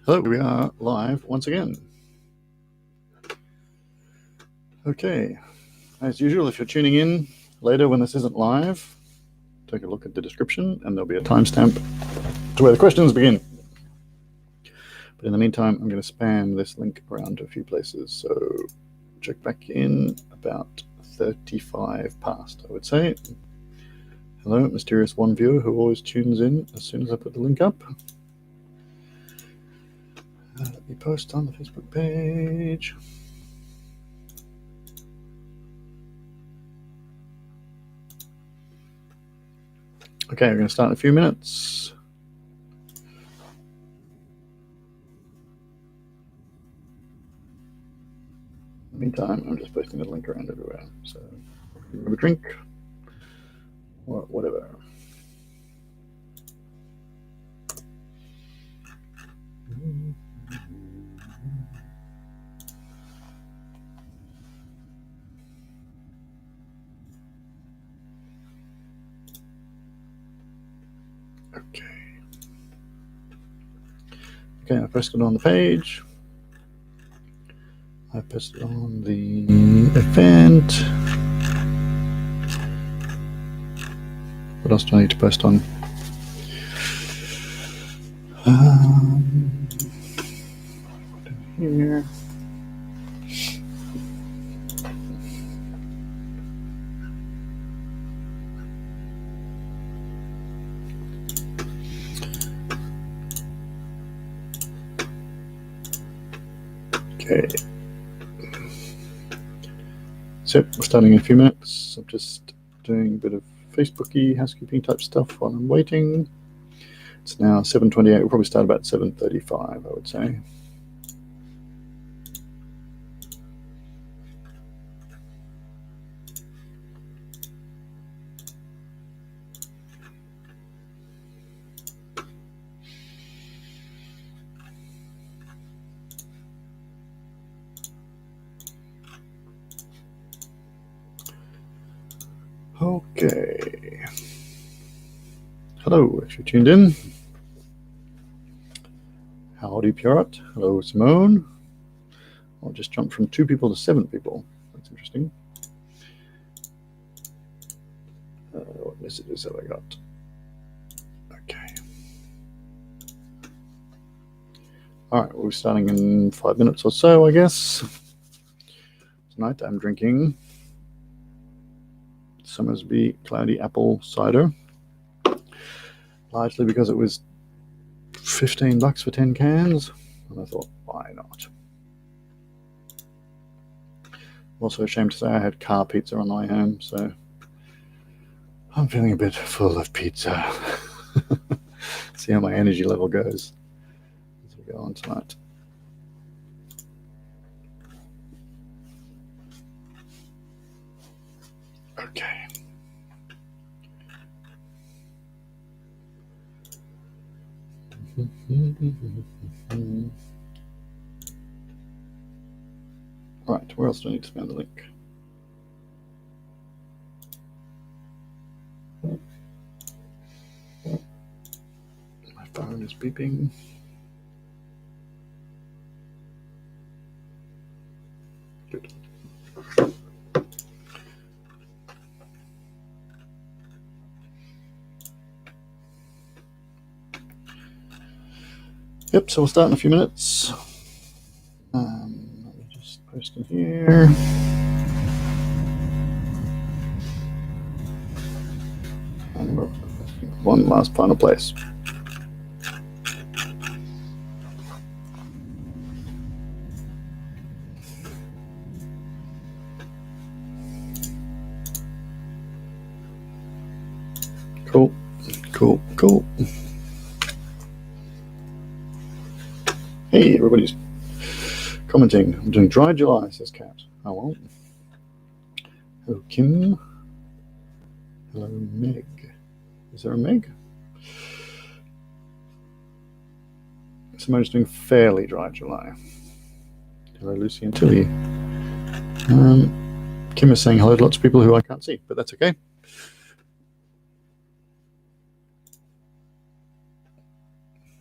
Hello, we are live once again. Okay, as usual, if you're tuning in later when this isn't live, take a look at the description and there'll be a timestamp to where the questions begin. But in the meantime, I'm going to spam this link around to a few places. So check back in about 35 past, I would say. Hello, mysterious one viewer who always tunes in as soon as I put the link up. Let me post on the Facebook page. Okay, we're going to start in a few minutes. In the meantime, I'm just posting the link around everywhere. So grab a drink or whatever. Okay, I posted it on the page. I posted on the event. What else do I need to post on? Here. Okay. So we're starting in a few minutes. I'm just doing a bit of Facebooky housekeeping type stuff while I'm waiting. It's now 7:28. We'll probably start about 7:35, I would say. Okay. Hello, if you're tuned in. Howdy, Pierrot. Hello, Simone. I'll just jump from 2 people to 7 people. That's interesting. What messages have I got? Okay. All right, we'll be starting in 5 minutes or so, I guess. Tonight I'm drinking Summersby Cloudy Apple Cider, largely because it was $15 for 10 cans, and I thought, why not? I'm also ashamed to say I had car pizza on the way home, so I'm feeling a bit full of pizza. See how my energy level goes as we go on tonight. Okay. Right, where else do I need to spam the link? My phone is beeping. Good. Yep, so we'll start in a few minutes. Let me just post in here. And we're one last final place. Cool, cool, cool. Hey, everybody's commenting. I'm doing dry July, says Kat. Oh well. Hello, Kim. Hello, Meg. Is there a Meg? Simone's doing fairly dry July. Hello, Lucy and Tilly. Kim is saying hello to lots of people who I can't see, but that's okay.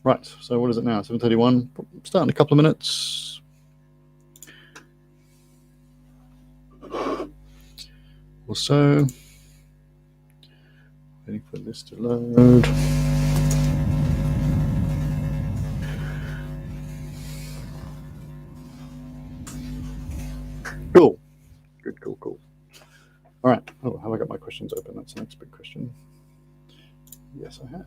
Right, so what is it now? 7:31. Start in a couple of minutes. Or so. Waiting for this to load. Cool. Good, cool. All right. Oh, have I got my questions open? That's the next big question. Yes, I have.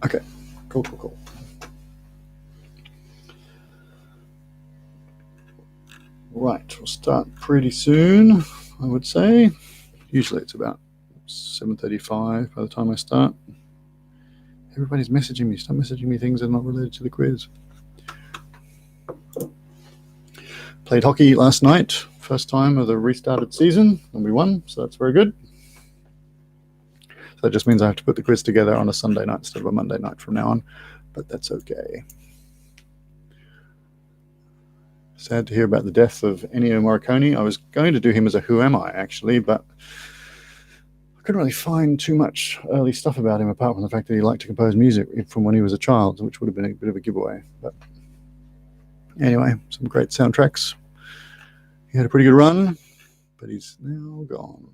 Okay, cool. Right, we'll start pretty soon, I would say. Usually it's about 7:35 by the time I start. Everybody's messaging me. Stop messaging me things that are not related to the quiz. Played hockey last night, first time of the restarted season, and we won, so that's very good. So that just means I have to put the quiz together on a Sunday night instead of a Monday night from now on, but that's okay. Sad to hear about the death of Ennio Morricone. I was going to do him as a Who Am I, actually, but I couldn't really find too much early stuff about him apart from the fact that he liked to compose music from when he was a child, which would have been a bit of a giveaway. But anyway, some great soundtracks. He had a pretty good run, but he's now gone.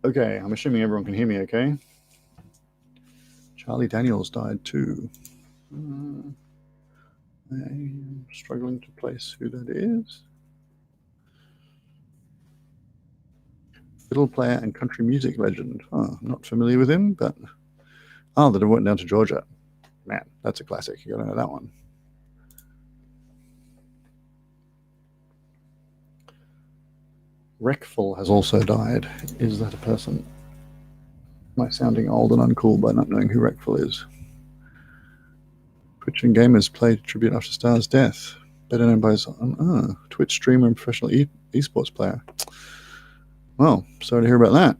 Okay, I'm assuming everyone can hear me okay. Charlie Daniels died too. I'm struggling to place who that is. Fiddle player and country music legend. Oh, I'm not familiar with him, but that I went down to Georgia. Man, that's a classic. You gotta know that one. Wreckful has also died. Is that a person? Am I sounding old and uncool by not knowing who Wreckful is? Twitch and gamers played tribute after Star's death. Better known by his Twitch streamer and professional esports player. Well, sorry to hear about that.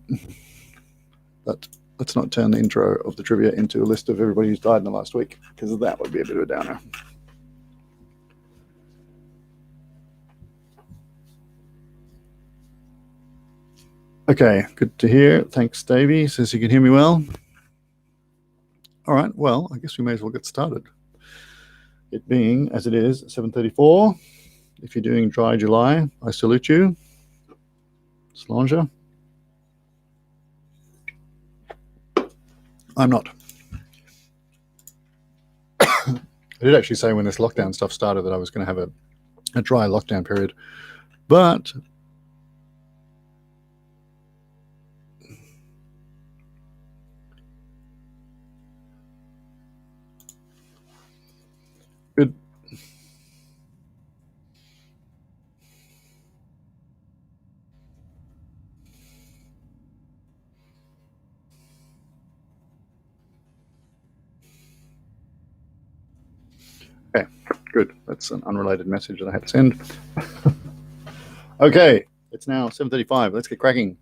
But let's not turn the intro of the trivia into a list of everybody who's died in the last week, because that would be a bit of a downer. Okay, good to hear. Thanks, Davey. Says you can hear me well. All right, well, I guess we may as well get started. It being, as it is, 7:34. If you're doing dry July, I salute you. Slanger. I'm not. I did actually say when this lockdown stuff started that I was going to have a dry lockdown period, but good. Okay, good. That's an unrelated message that I had to send. Okay, it's now 7:35. Let's get cracking.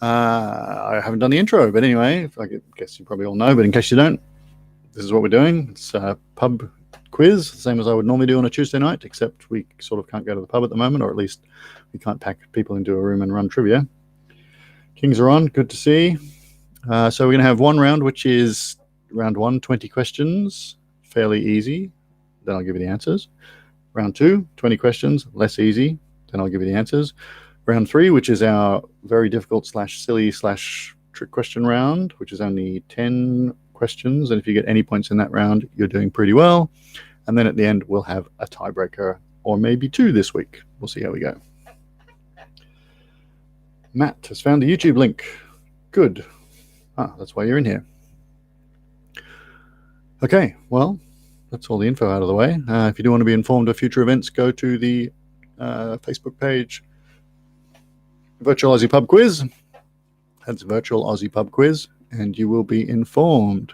I haven't done the intro, but anyway, I guess you probably all know, but in case you don't, this is what we're doing. It's a pub quiz, the same as I would normally do on a Tuesday night, except we sort of can't go to the pub at the moment, or at least we can't pack people into a room and run trivia. Kings are on. Good to see. So we're going to have one round, which is round 1, 20 questions, fairly easy. Then I'll give you the answers. Round 2, 20 questions, less easy. Then I'll give you the answers. Round 3, which is our very difficult / silly / trick question round, which is only 10 questions. And if you get any points in that round, you're doing pretty well. And then at the end, we'll have a tiebreaker, or maybe 2 this week. We'll see how we go. Matt has found the YouTube link. Good. That's why you're in here. Okay, well, that's all the info out of the way. If you do want to be informed of future events, go to the Facebook page, Virtual Aussie Pub Quiz. That's Virtual Aussie Pub Quiz, and you will be informed.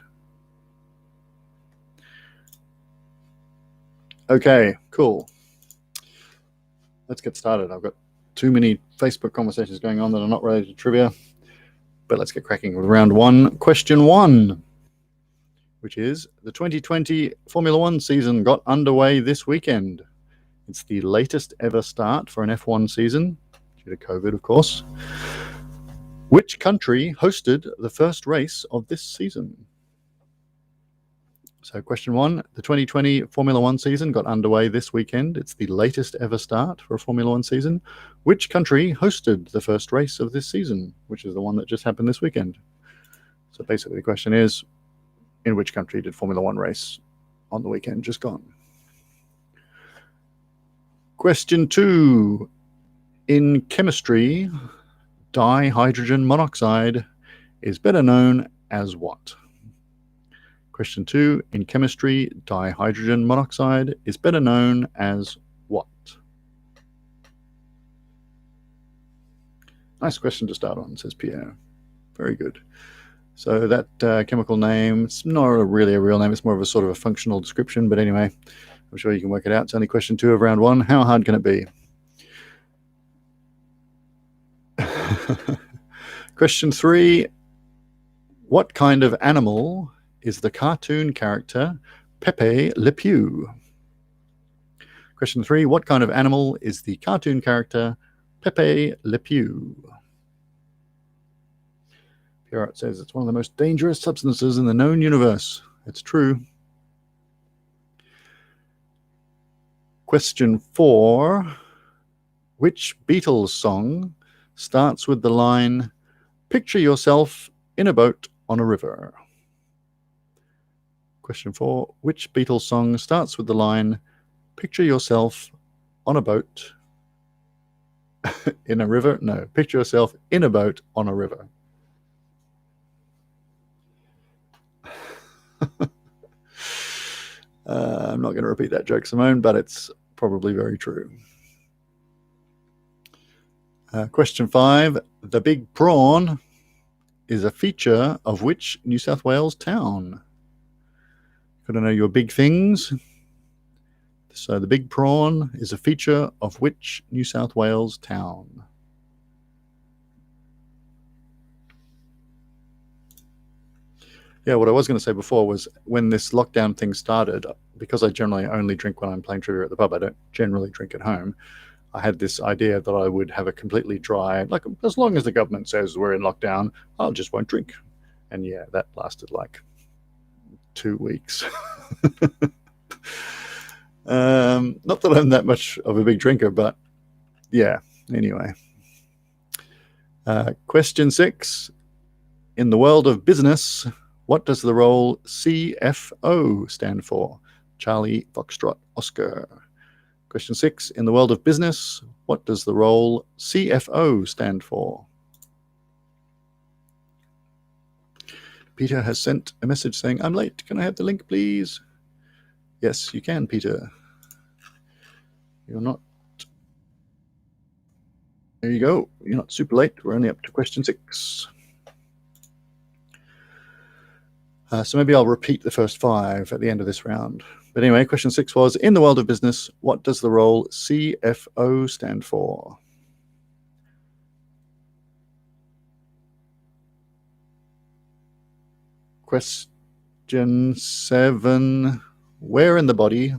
Okay, cool. Let's get started. I've got too many Facebook conversations going on that are not related to trivia. But let's get cracking with round one. Question one, which is the 2020 Formula One season got underway this weekend. It's the latest ever start for an F1 season, due to COVID, of course. Which country hosted the first race of this season? So question one, the 2020 Formula One season got underway this weekend. It's the latest ever start for a Formula One season. Which country hosted the first race of this season, which is the one that just happened this weekend? So basically the question is, in which country did Formula One race on the weekend just gone? Question two, in chemistry, dihydrogen monoxide is better known as what? Question two, in chemistry, dihydrogen monoxide is better known as what? Nice question to start on, says Pierre. Very good. So that chemical name, it's not really a real name, it's more of a sort of a functional description, but anyway, I'm sure you can work it out. It's only question two of round one. How hard can it be? Question three, what kind of animal is the cartoon character Pepe Le Pew? Question three, what kind of animal is the cartoon character Pepe Le Pew? Pierre says it's one of the most dangerous substances in the known universe. It's true. Question four, which Beatles song starts with the line, "Picture yourself in a boat on a river"? Question four, which Beatles song starts with the line, "Picture yourself on a boat in a river"? No, picture yourself in a boat on a river. I'm not going to repeat that joke, Simone, but it's probably very true. Question five, the big prawn is a feature of which New South Wales town? Got to know your big things. So the big prawn is a feature of which New South Wales town? Yeah, what I was going to say before was when this lockdown thing started, because I generally only drink when I'm playing trivia at the pub, I don't generally drink at home. I had this idea that I would have a completely dry, like as long as the government says we're in lockdown, I'll just won't drink. And yeah, that lasted like 2 weeks. Not that I'm that much of a big drinker, but yeah, anyway. Question six, in the world of business, what does the role CFO stand for? Charlie Foxtrot Oscar. Question six, in the world of business, what does the role CFO stand for? Peter has sent a message saying, I'm late. Can I have the link, please? Yes, you can, Peter. You're not. There you go. You're not super late. We're only up to question six. So maybe I'll repeat the first five at the end of this round. But anyway, question six was, in the world of business, what does the role CFO stand for? Question seven, where in the body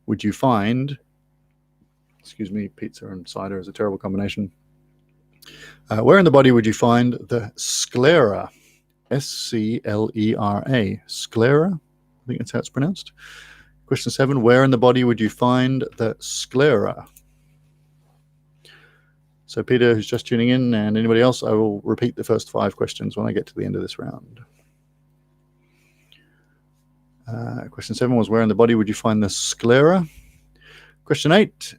would you find, excuse me, pizza and cider is a terrible combination. Where in the body would you find the sclera? S-C-L-E-R-A, sclera, I think that's how it's pronounced. Question seven, where in the body would you find the sclera? So Peter, who's just tuning in, and anybody else, I will repeat the first five questions when I get to the end of this round. Question seven was, where in the body would you find the sclera? Question eight,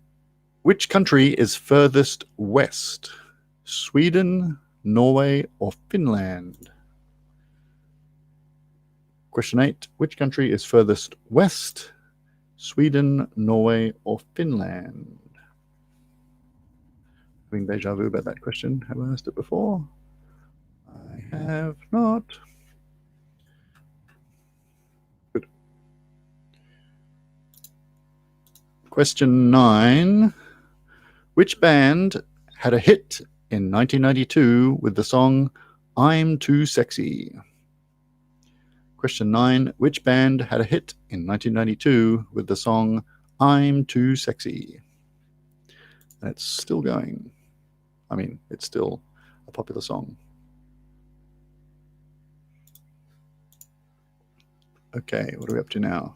which country is furthest west? Sweden, Norway, or Finland? Question eight, which country is furthest west? Sweden, Norway, or Finland? Having deja vu about that question. Have I asked it before? I have not. Good. Question nine, which band had a hit in 1992 with the song I'm Too Sexy. Question 9. Which band had a hit in 1992 with the song I'm Too Sexy? And it's still going. I mean, it's still a popular song. Okay, what are we up to now?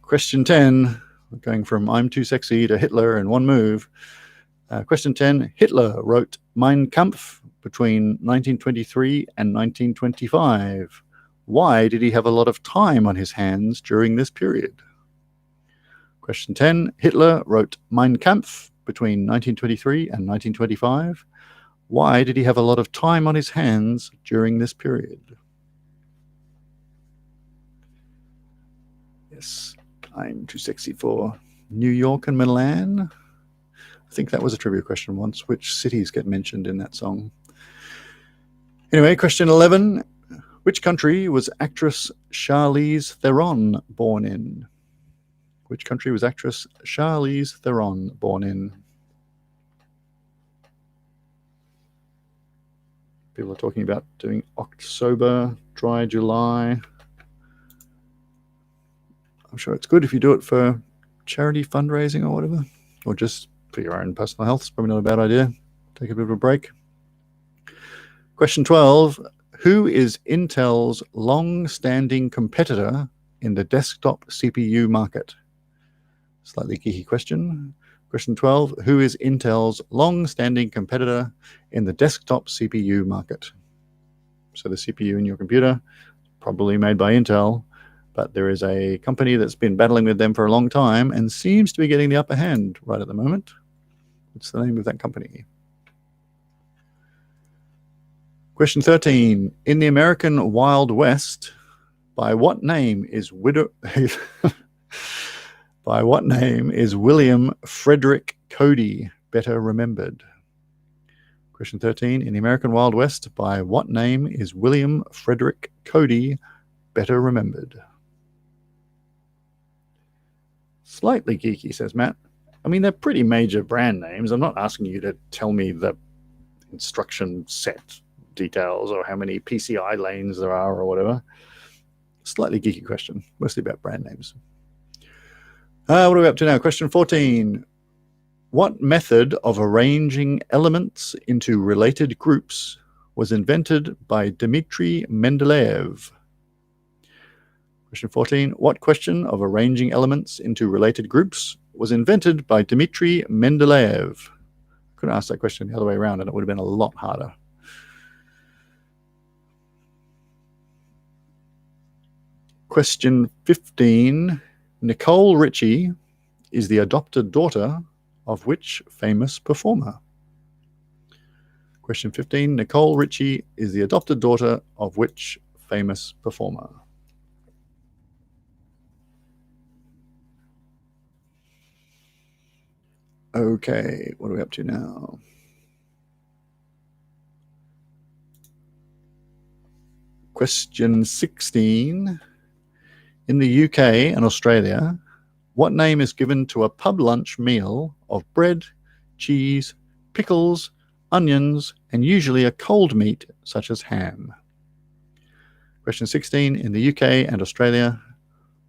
Question 10. We're going from I'm Too Sexy to Hitler in one move. Question 10. Hitler wrote Mein Kampf between 1923 and 1925. Why did he have a lot of time on his hands during this period? Question 10. Hitler wrote Mein Kampf between 1923 and 1925. Why did he have a lot of time on his hands during this period? Yes, I'm Too Sexy for New York and Milan. I think that was a trivia question once. Which cities get mentioned in that song? Anyway, question 11. Which country was actress Charlize Theron born in? Which country was actress Charlize Theron born in? People are talking about doing October, Dry July. I'm sure it's good if you do it for charity fundraising or whatever, or just for your own personal health. It's probably not a bad idea. Take a bit of a break. Question 12. Who is Intel's long-standing competitor in the desktop CPU market? Slightly geeky question. Question 12. Who is Intel's long-standing competitor in the desktop CPU market? So the CPU in your computer, probably made by Intel, but there is a company that's been battling with them for a long time and seems to be getting the upper hand right at the moment. What's the name of that company? Question 13. In the American Wild West, by what name is William Frederick Cody better remembered? Question 13. In the American Wild West, by what name is William Frederick Cody better remembered? Slightly geeky, says Matt. I mean, they're pretty major brand names. I'm not asking you to tell me the instruction set details or how many PCI lanes there are or whatever. Slightly geeky question, mostly about brand names. What are we up to now? Question 14. What method of arranging elements into related groups was invented by Dmitry Mendeleev? Question 14. What question of arranging elements into related groups was invented by Dmitry Mendeleev? I could have asked that question the other way around and it would have been a lot harder. Question 15. Nicole Richie is the adopted daughter of which famous performer? Question 15. Nicole Richie is the adopted daughter of which famous performer? Okay, what are we up to now? Question 16. In the UK and Australia, what name is given to a pub lunch meal of bread, cheese, pickles, onions, and usually a cold meat such as ham? Question 16. In the UK and Australia,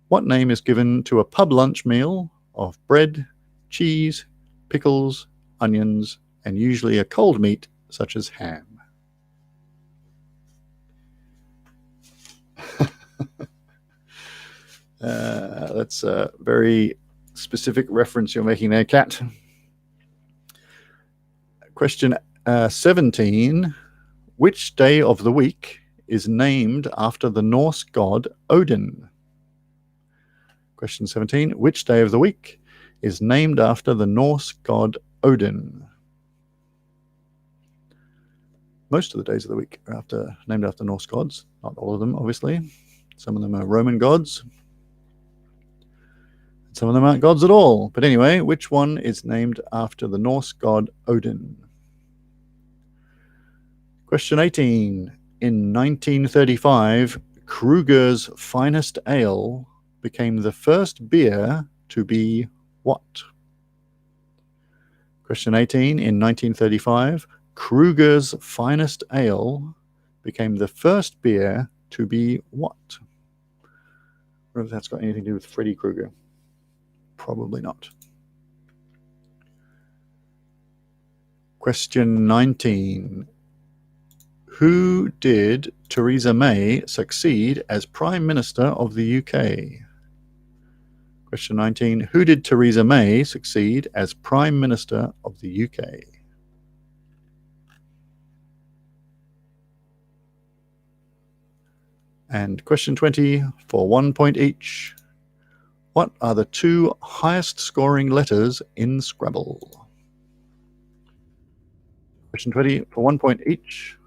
what name is given to a pub lunch meal of bread, cheese, pickles, onions, and usually a cold meat such as ham? That's a very specific reference you're making there, Kat. Question 17. Which day of the week is named after the Norse god Odin? Question 17. Which day of the week is named after the Norse god Odin? Most of the days of the week are named after Norse gods. Not all of them, obviously. Some of them are Roman gods. Some of them aren't gods at all. But anyway, which one is named after the Norse god Odin? Question 18. In 1935, Kruger's Finest Ale became the first beer to be what? Question 18. In 1935, Kruger's Finest Ale became the first beer to be what? I wonder if that's got anything to do with Freddy Krueger. Probably not. Question 19. Who did Theresa May succeed as Prime Minister of the UK? Question 19. Who did Theresa May succeed as Prime Minister of the UK? And question 20, for 1 point each. What are the two highest scoring letters in Scrabble? Question 20, for 1 point each.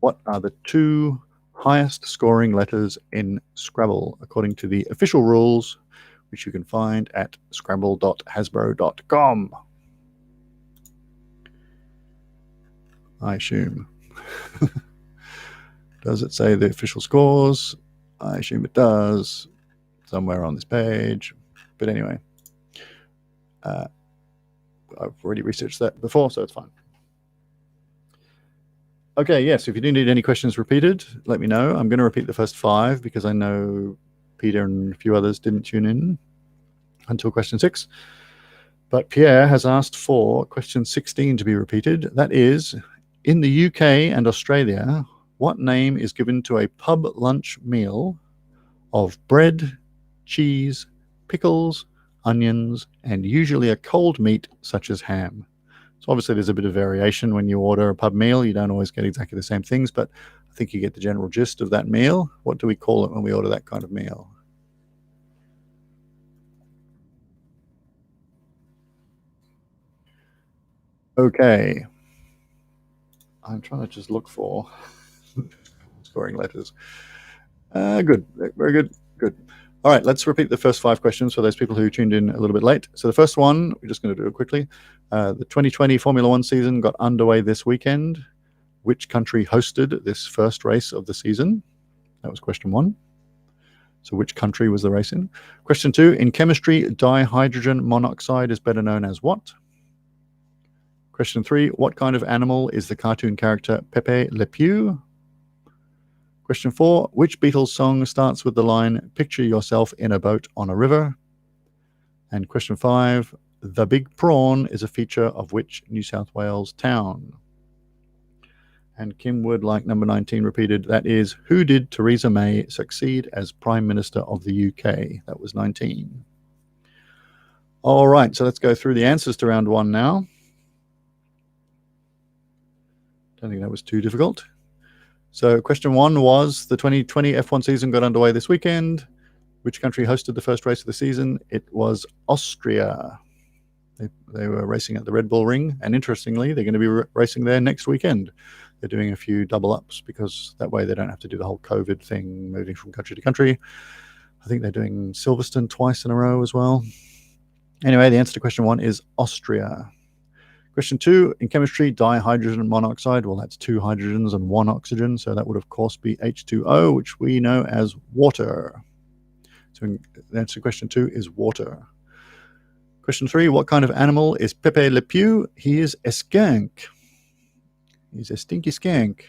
What are the two highest scoring letters in Scrabble, according to the official rules, which you can find at scrabble.hasbro.com? I assume. Does it say the official scores? I assume it does, somewhere on this page. But anyway, I've already researched that before, so it's fine. Okay, yes, if you do need any questions repeated, let me know. I'm going to repeat the first 5 because I know Peter and a few others didn't tune in until question 6. But Pierre has asked for question 16 to be repeated. That is, in the UK and Australia, what name is given to a pub lunch meal of bread, cheese, pickles, onions, and usually a cold meat such as ham? So obviously there's a bit of variation when you order a pub meal. You don't always get exactly the same things, but I think you get the general gist of that meal. What do we call it when we order that kind of meal? Okay. I'm trying to just look for scoring letters. Good. Very good. Good. All right, let's repeat the first 5 questions for those people who tuned in a little bit late. So the first one, we're just going to do it quickly. The 2020 Formula One season got underway this weekend. Which country hosted this first race of the season? That was question 1. So which country was the race in? Question 2, in chemistry, dihydrogen monoxide is better known as what? Question 3, what kind of animal is the cartoon character Pepe Le Pew? Question 4, which Beatles song starts with the line, picture yourself in a boat on a river? And question 5, the big prawn is a feature of which New South Wales town? And Kim would like number 19 repeated. That is, who did Theresa May succeed as Prime Minister of the UK? That was 19. All right, so let's go through the answers to round 1 now. Don't think that was too difficult. So question 1 was, the 2020 F1 season got underway this weekend. Which country hosted the first race of the season? It was Austria. They were racing at the Red Bull Ring, and interestingly, they're going to be racing there next weekend. They're doing a few double ups because that way they don't have to do the whole COVID thing, moving from country to country. I think they're doing Silverstone twice in a row as well. Anyway, the answer to question 1 is Austria. Question 2, in chemistry, dihydrogen monoxide. Well, that's 2 hydrogens and 1 oxygen, so that would, of course, be H2O, which we know as water. So the answer to question 2 is water. Question 3, what kind of animal is Pepe Le Pew? He is a skank. He's a stinky skank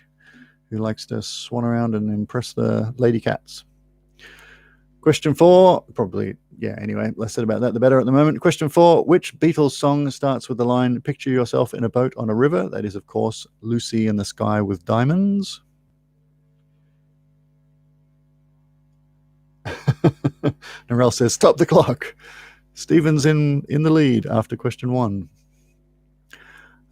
who likes to swan around and impress the lady cats. Question 4, probably, anyway, less said about that, the better at the moment. Question 4, which Beatles song starts with the line, picture yourself in a boat on a river? That is, of course, Lucy in the Sky with Diamonds. Narelle says, stop the clock. Stephen's in the lead after question 1.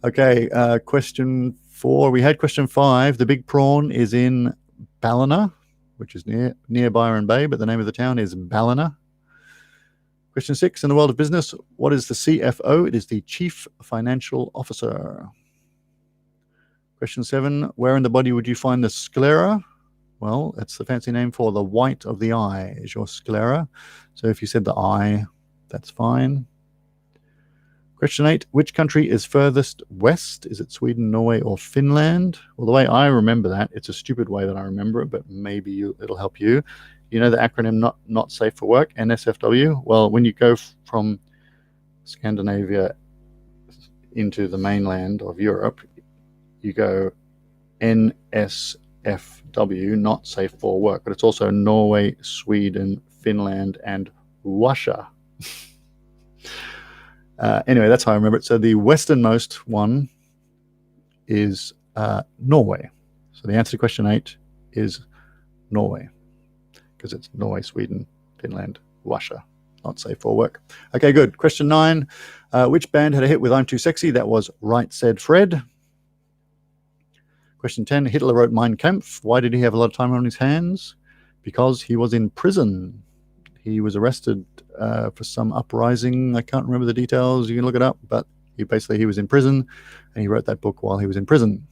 Okay, question 4. We had question 5. The big prawn is in Ballina, which is near Byron Bay, but the name of the town is Ballina. Question 6. In the world of business, what is the CFO? It is the Chief Financial Officer. Question 7. Where in the body would you find the sclera? Well, that's the fancy name for the white of the eye is your sclera. So if you said the eye, that's fine. Question 8, which country is furthest west? Is it Sweden, Norway, or Finland? Well, the way I remember that, it's a stupid way that I remember it, but maybe it'll help you. You know the acronym not safe for work, NSFW? Well, when you go from Scandinavia into the mainland of Europe, you go NSFW, not safe for work, but it's also Norway, Sweden, Finland, and Russia. Anyway, that's how I remember it. So the westernmost one is Norway. So the answer to question 8 is Norway, because it's Norway, Sweden, Finland, Russia. Not safe for work. Okay, good. Question 9. Which band had a hit with I'm Too Sexy? That was Right Said Fred. Question 10. Hitler wrote Mein Kampf. Why did he have a lot of time on his hands? Because he was in prison. He was arrested for some uprising. I can't remember the details. You can look it up. But he was in prison, and he wrote that book while he was in prison.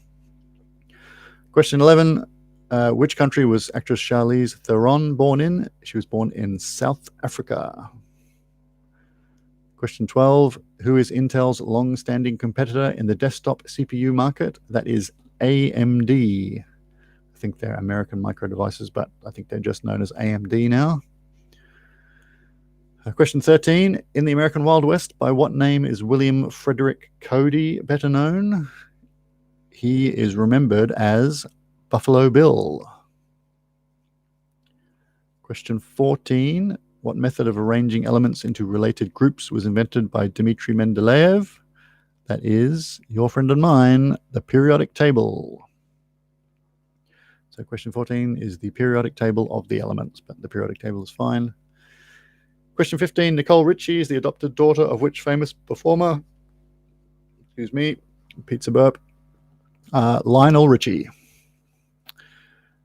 Question 11. Which country was actress Charlize Theron born in? She was born in South Africa. Question 12. Who is Intel's long-standing competitor in the desktop CPU market? That is AMD. I think they're American Micro Devices, but I think they're just known as AMD now. Question 13. In the American Wild West, by what name is William Frederick Cody better known? He is remembered as Buffalo Bill. Question 14. What method of arranging elements into related groups was invented by Dmitry Mendeleev? That is, your friend and mine, the periodic table. So question 14 is the periodic table of the elements, but the periodic table is fine. Question 15. Nicole Richie is the adopted daughter of which famous performer? Excuse me, pizza burp. Lionel Richie.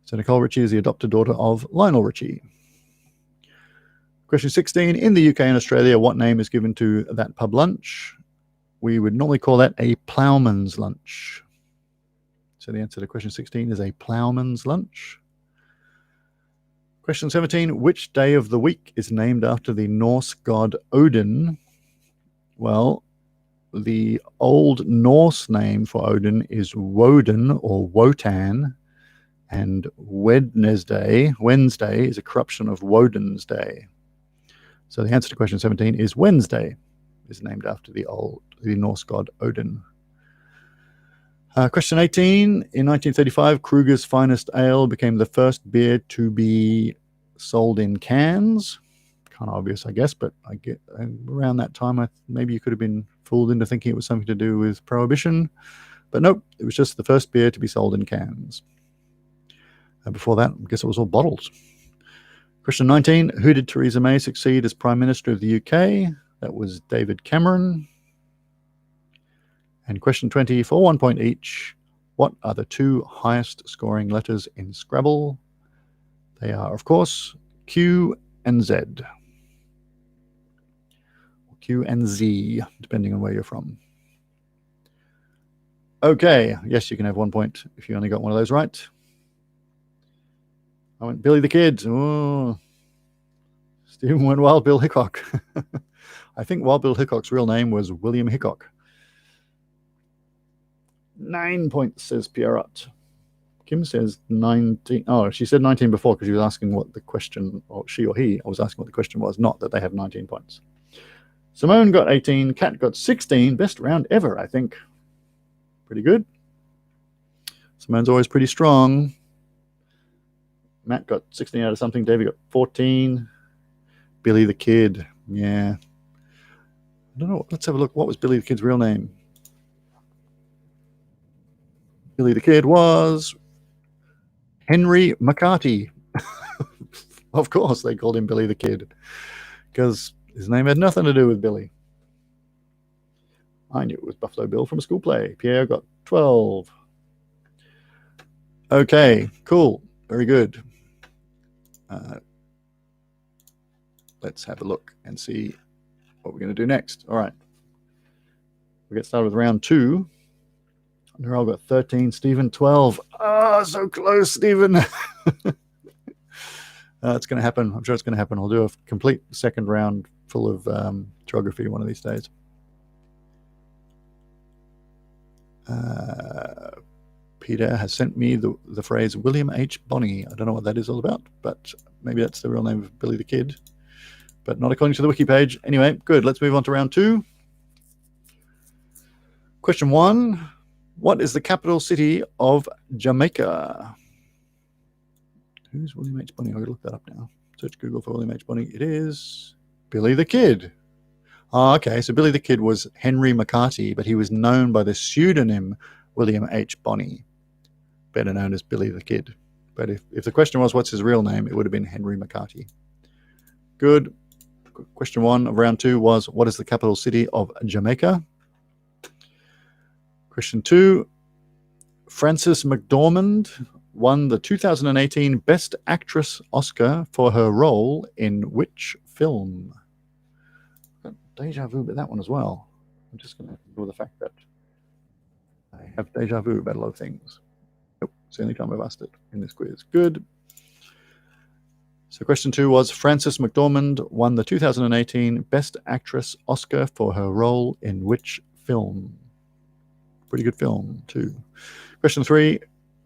So Nicole Richie is the adopted daughter of Lionel Richie. Question 16. In the UK and Australia, what name is given to that pub lunch? We would normally call that a ploughman's lunch. So the answer to question 16 is a ploughman's lunch. Question 17. Which day of the week is named after the Norse god Odin? Well, the Old Norse name for Odin is Woden or Wotan, and Wednesday is a corruption of Woden's Day. So the answer to question 17 is Wednesday, is named after the Norse god Odin. Question 18. In 1935, Kruger's Finest Ale became the first beer to be sold in cans. Kind of obvious, I guess, but I get around that time, maybe you could have been fooled into thinking it was something to do with Prohibition. But nope, it was just the first beer to be sold in cans. Before that, I guess it was all bottles. Question 19. Who did Theresa May succeed as Prime Minister of the UK? That was David Cameron. And question 20, for 1 point each, what are the 2 highest scoring letters in Scrabble? They are, of course, Q and Z. Or Q and Z, depending on where you're from. Okay, yes, you can have 1 point if you only got one of those right. I went Billy the Kid. Oh, Stephen went Wild Bill Hickok. I think Wild Bill Hickok's real name was William Hickok. 9 points, says Pierrot. Kim says 19. Oh, she said 19 before because she was asking what the question, or she or he, I was asking what the question was, not that they have 19 points. Simone got 18. Kat got 16. Best round ever, I think. Pretty good. Simone's always pretty strong. Matt got 16 out of something. David got 14. Billy the Kid. Yeah. I don't know. Let's have a look. What was Billy the Kid's real name? Billy the Kid was Henry McCarty. Of course, they called him Billy the Kid because his name had nothing to do with Billy. I knew it was Buffalo Bill from a school play. Pierre got 12. Okay, cool. Very good. Let's have a look and see what we're going to do next. All right. We get started with round 2. Nerol got 13. Stephen, 12. Oh, so close, Stephen. It's going to happen. I'm sure it's going to happen. I'll do a complete second round full of geography one of these days. Peter has sent me the phrase William H. Bonney. I don't know what that is all about, but maybe that's the real name of Billy the Kid, but not according to the wiki page. Anyway, good. Let's move on to round 2. Question 1. What is the capital city of Jamaica? Who's William H. Bonney? I've got to look that up now. Search Google for William H. Bonney. It is Billy the Kid. Oh, okay. So Billy the Kid was Henry McCarty, but he was known by the pseudonym William H. Bonney, better known as Billy the Kid. But if the question was what's his real name, it would have been Henry McCarty. Good. Question 1 of round 2 was, what is the capital city of Jamaica? Question 2, Frances McDormand won the 2018 Best Actress Oscar for her role in which film? Got deja vu about that one as well. I'm just going to ignore the fact that I have deja vu about a lot of things. Nope, it's the only time I've asked it in this quiz. Good. So question 2 was, Frances McDormand won the 2018 Best Actress Oscar for her role in which film? Pretty good film, too. Question 3,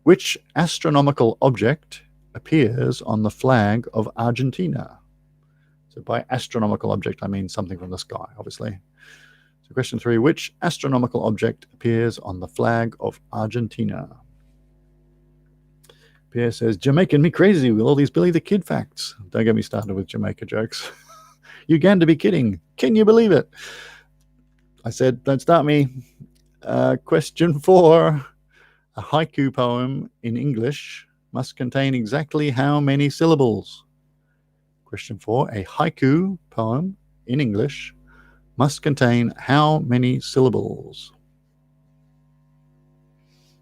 which astronomical object appears on the flag of Argentina? So by astronomical object, I mean something from the sky, obviously. So question 3, which astronomical object appears on the flag of Argentina? Pierre says, Jamaican me crazy with all these Billy the Kid facts. Don't get me started with Jamaica jokes. You got to be kidding. Can you believe it? I said, don't start me. Question 4. A haiku poem in English must contain exactly how many syllables? Question 4. A haiku poem in English must contain how many syllables?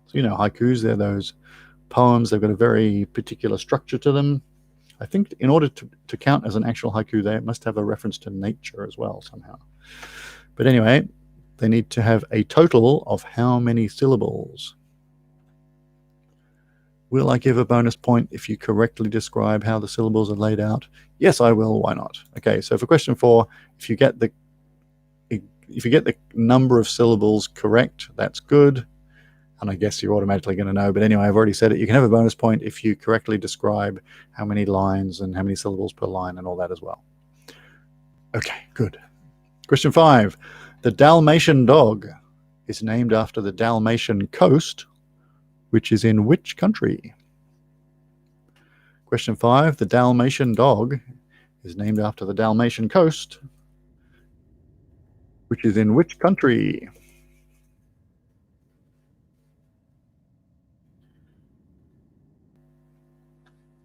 So, you know, haikus, they're those poems. They've got a very particular structure to them. I think in order to count as an actual haiku, they must have a reference to nature as well somehow. But anyway, they need to have a total of how many syllables? Will I give a bonus point if you correctly describe how the syllables are laid out? Yes, I will. Why not? Okay, so for question 4, if you get the number of syllables correct, that's good. And I guess you're automatically going to know. But anyway, I've already said it. You can have a bonus point if you correctly describe how many lines and how many syllables per line and all that as well. Okay, good. Question 5. The Dalmatian dog is named after the Dalmatian coast, which is in which country? Question 5. The Dalmatian dog is named after the Dalmatian coast, which is in which country?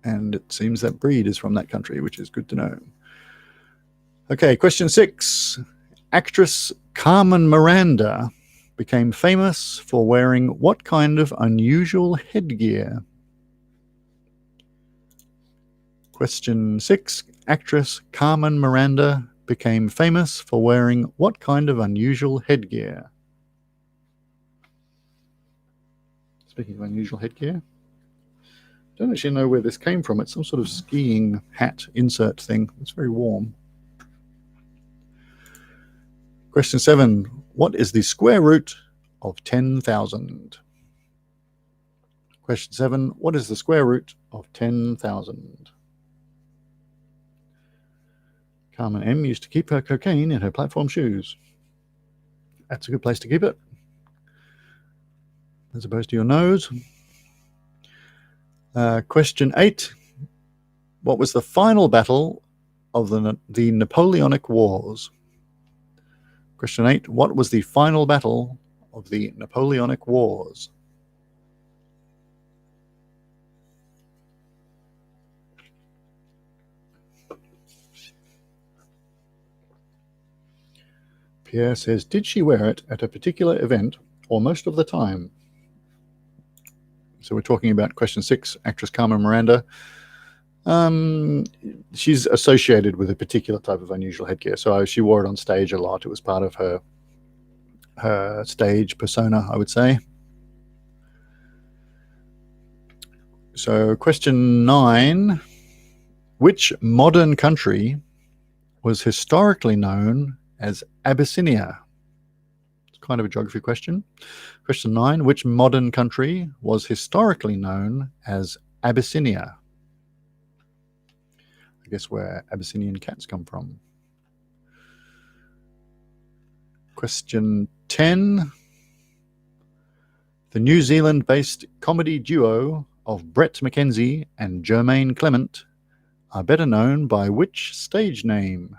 And it seems that breed is from that country, which is good to know. Okay, question 6. Actress Carmen Miranda became famous for wearing what kind of unusual headgear? Question 6. Actress Carmen Miranda became famous for wearing what kind of unusual headgear? Speaking of unusual headgear, I don't actually know where this came from. It's some sort of skiing hat insert thing. It's very warm. Question 7. What is the square root of 10,000? Question 7. What is the square root of 10,000? Carmen M. used to keep her cocaine in her platform shoes. That's a good place to keep it, as opposed to your nose. Question 8. What was the final battle of the Napoleonic Wars? Question 8. What was the final battle of the Napoleonic Wars? Pierre says, did she wear it at a particular event or most of the time? So we're talking about question 6, actress Carmen Miranda. She's associated with a particular type of unusual headgear. So she wore it on stage a lot. It was part of her stage persona, I would say. So question 9, which modern country was historically known as Abyssinia? It's kind of a geography question. Question 9, which modern country was historically known as Abyssinia? I guess where Abyssinian cats come from. Question 10, The New Zealand-based comedy duo of Brett McKenzie and Jermaine Clement are better known by which stage name?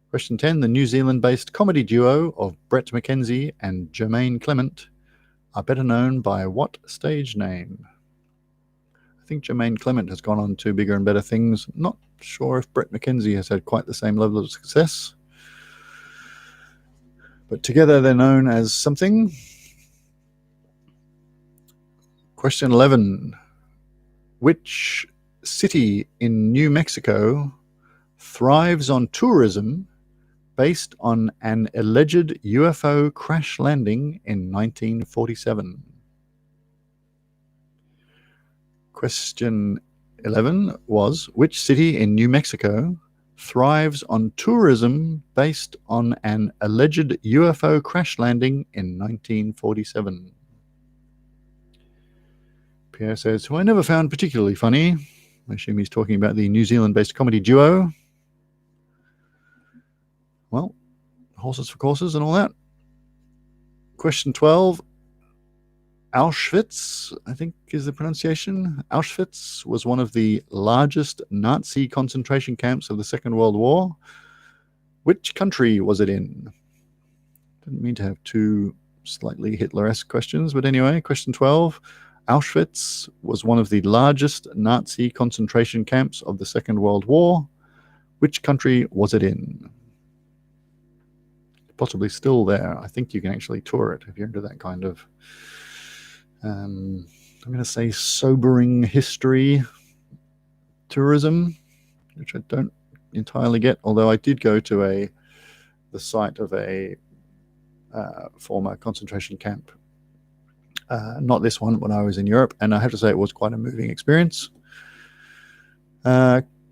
Question 10. The New Zealand-based comedy duo of Brett McKenzie and Jermaine Clement are better known by what stage name? I think Jermaine Clement has gone on to bigger and better things. Not sure if Brett McKenzie has had quite the same level of success. But together they're known as something. Question 11. Which city in New Mexico thrives on tourism based on an alleged UFO crash landing in 1947? Question 11 was, which city in New Mexico thrives on tourism based on an alleged UFO crash landing in 1947? Pierre says, who I never found particularly funny. I assume he's talking about the New Zealand-based comedy duo. Well, horses for courses and all that. Question 12. Auschwitz, I think is the pronunciation. Auschwitz was one of the largest Nazi concentration camps of the Second World War. Which country was it in? Didn't mean to have two slightly Hitler-esque questions, but anyway, question 12. Auschwitz was one of the largest Nazi concentration camps of the Second World War. Which country was it in? Possibly still there. I think you can actually tour it if you're into that kind of I'm going to say sobering history tourism, which I don't entirely get, although I did go to the site of a former concentration camp. Not this one, when I was in Europe, and I have to say it was quite a moving experience.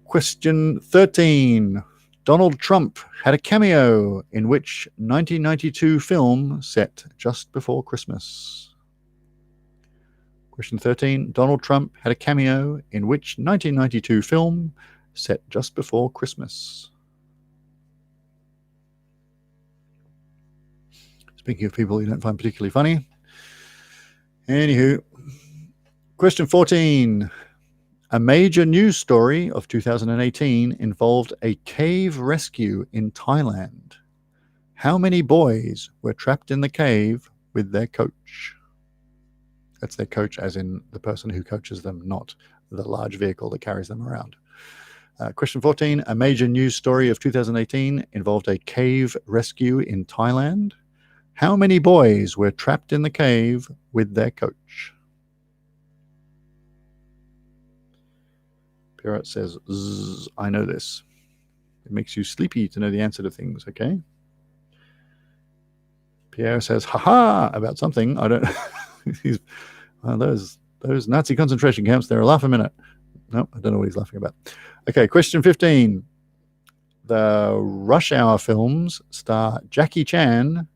Question 13. Donald Trump had a cameo in which 1992 film set just before Christmas? Question 13. Donald Trump had a cameo in which 1992 film set just before Christmas? Speaking of people you don't find particularly funny. Anywho. Question 14. A major news story of 2018 involved a cave rescue in Thailand. How many boys were trapped in the cave with their coach? That's their coach, as in the person who coaches them, not the large vehicle that carries them around. Question 14. A major news story of 2018 involved a cave rescue in Thailand. How many boys were trapped in the cave with their coach? Pierrot says, I know this. It makes you sleepy to know the answer to things, okay? Pierre says, ha-ha, about something. I don't... Well, those Nazi concentration camps, they're a laugh a minute. No, I don't know what he's laughing about. Okay, question 15. The Rush Hour films star Jackie Chan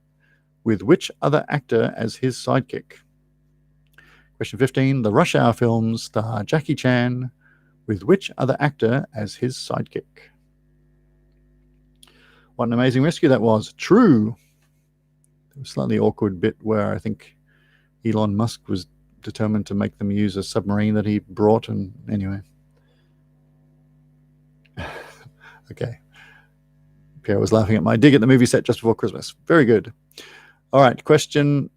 with which other actor as his sidekick? Question 15. The Rush Hour films star Jackie Chan with which other actor as his sidekick? What an amazing rescue that was. True. There was a slightly awkward bit where I think Elon Musk was determined to make them use a submarine that he brought, and anyway. Okay. Pierre was laughing at my dig at the movie set just before Christmas. Very good. All right, question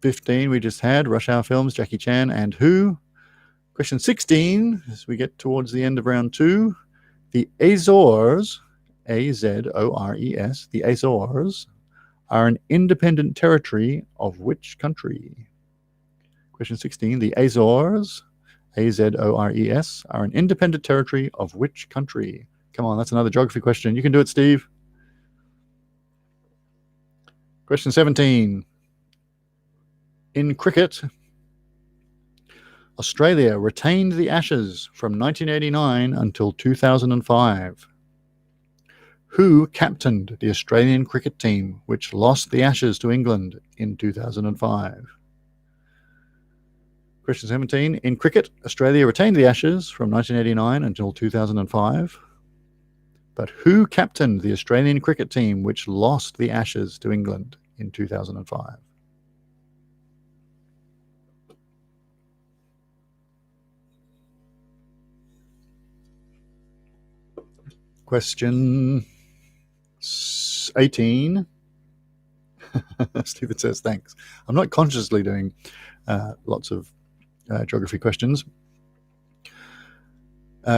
15 we just had. Rush Hour films, Jackie Chan, and who? Question 16, as we get towards the end of round 2. The Azores, A-Z-O-R-E-S, the Azores are an independent territory of which country? Question 16, the Azores, A-Z-O-R-E-S, are an independent territory of which country? Come on, that's another geography question. You can do it, Steve. Question 17. In cricket, Australia retained the Ashes from 1989 until 2005. Who captained the Australian cricket team which lost the Ashes to England in 2005? Question 17. In cricket, Australia retained the Ashes from 1989 until 2005. But who captained the Australian cricket team which lost the Ashes to England in 2005? Question 18. Stephen says, thanks. I'm not consciously doing lots of geography questions.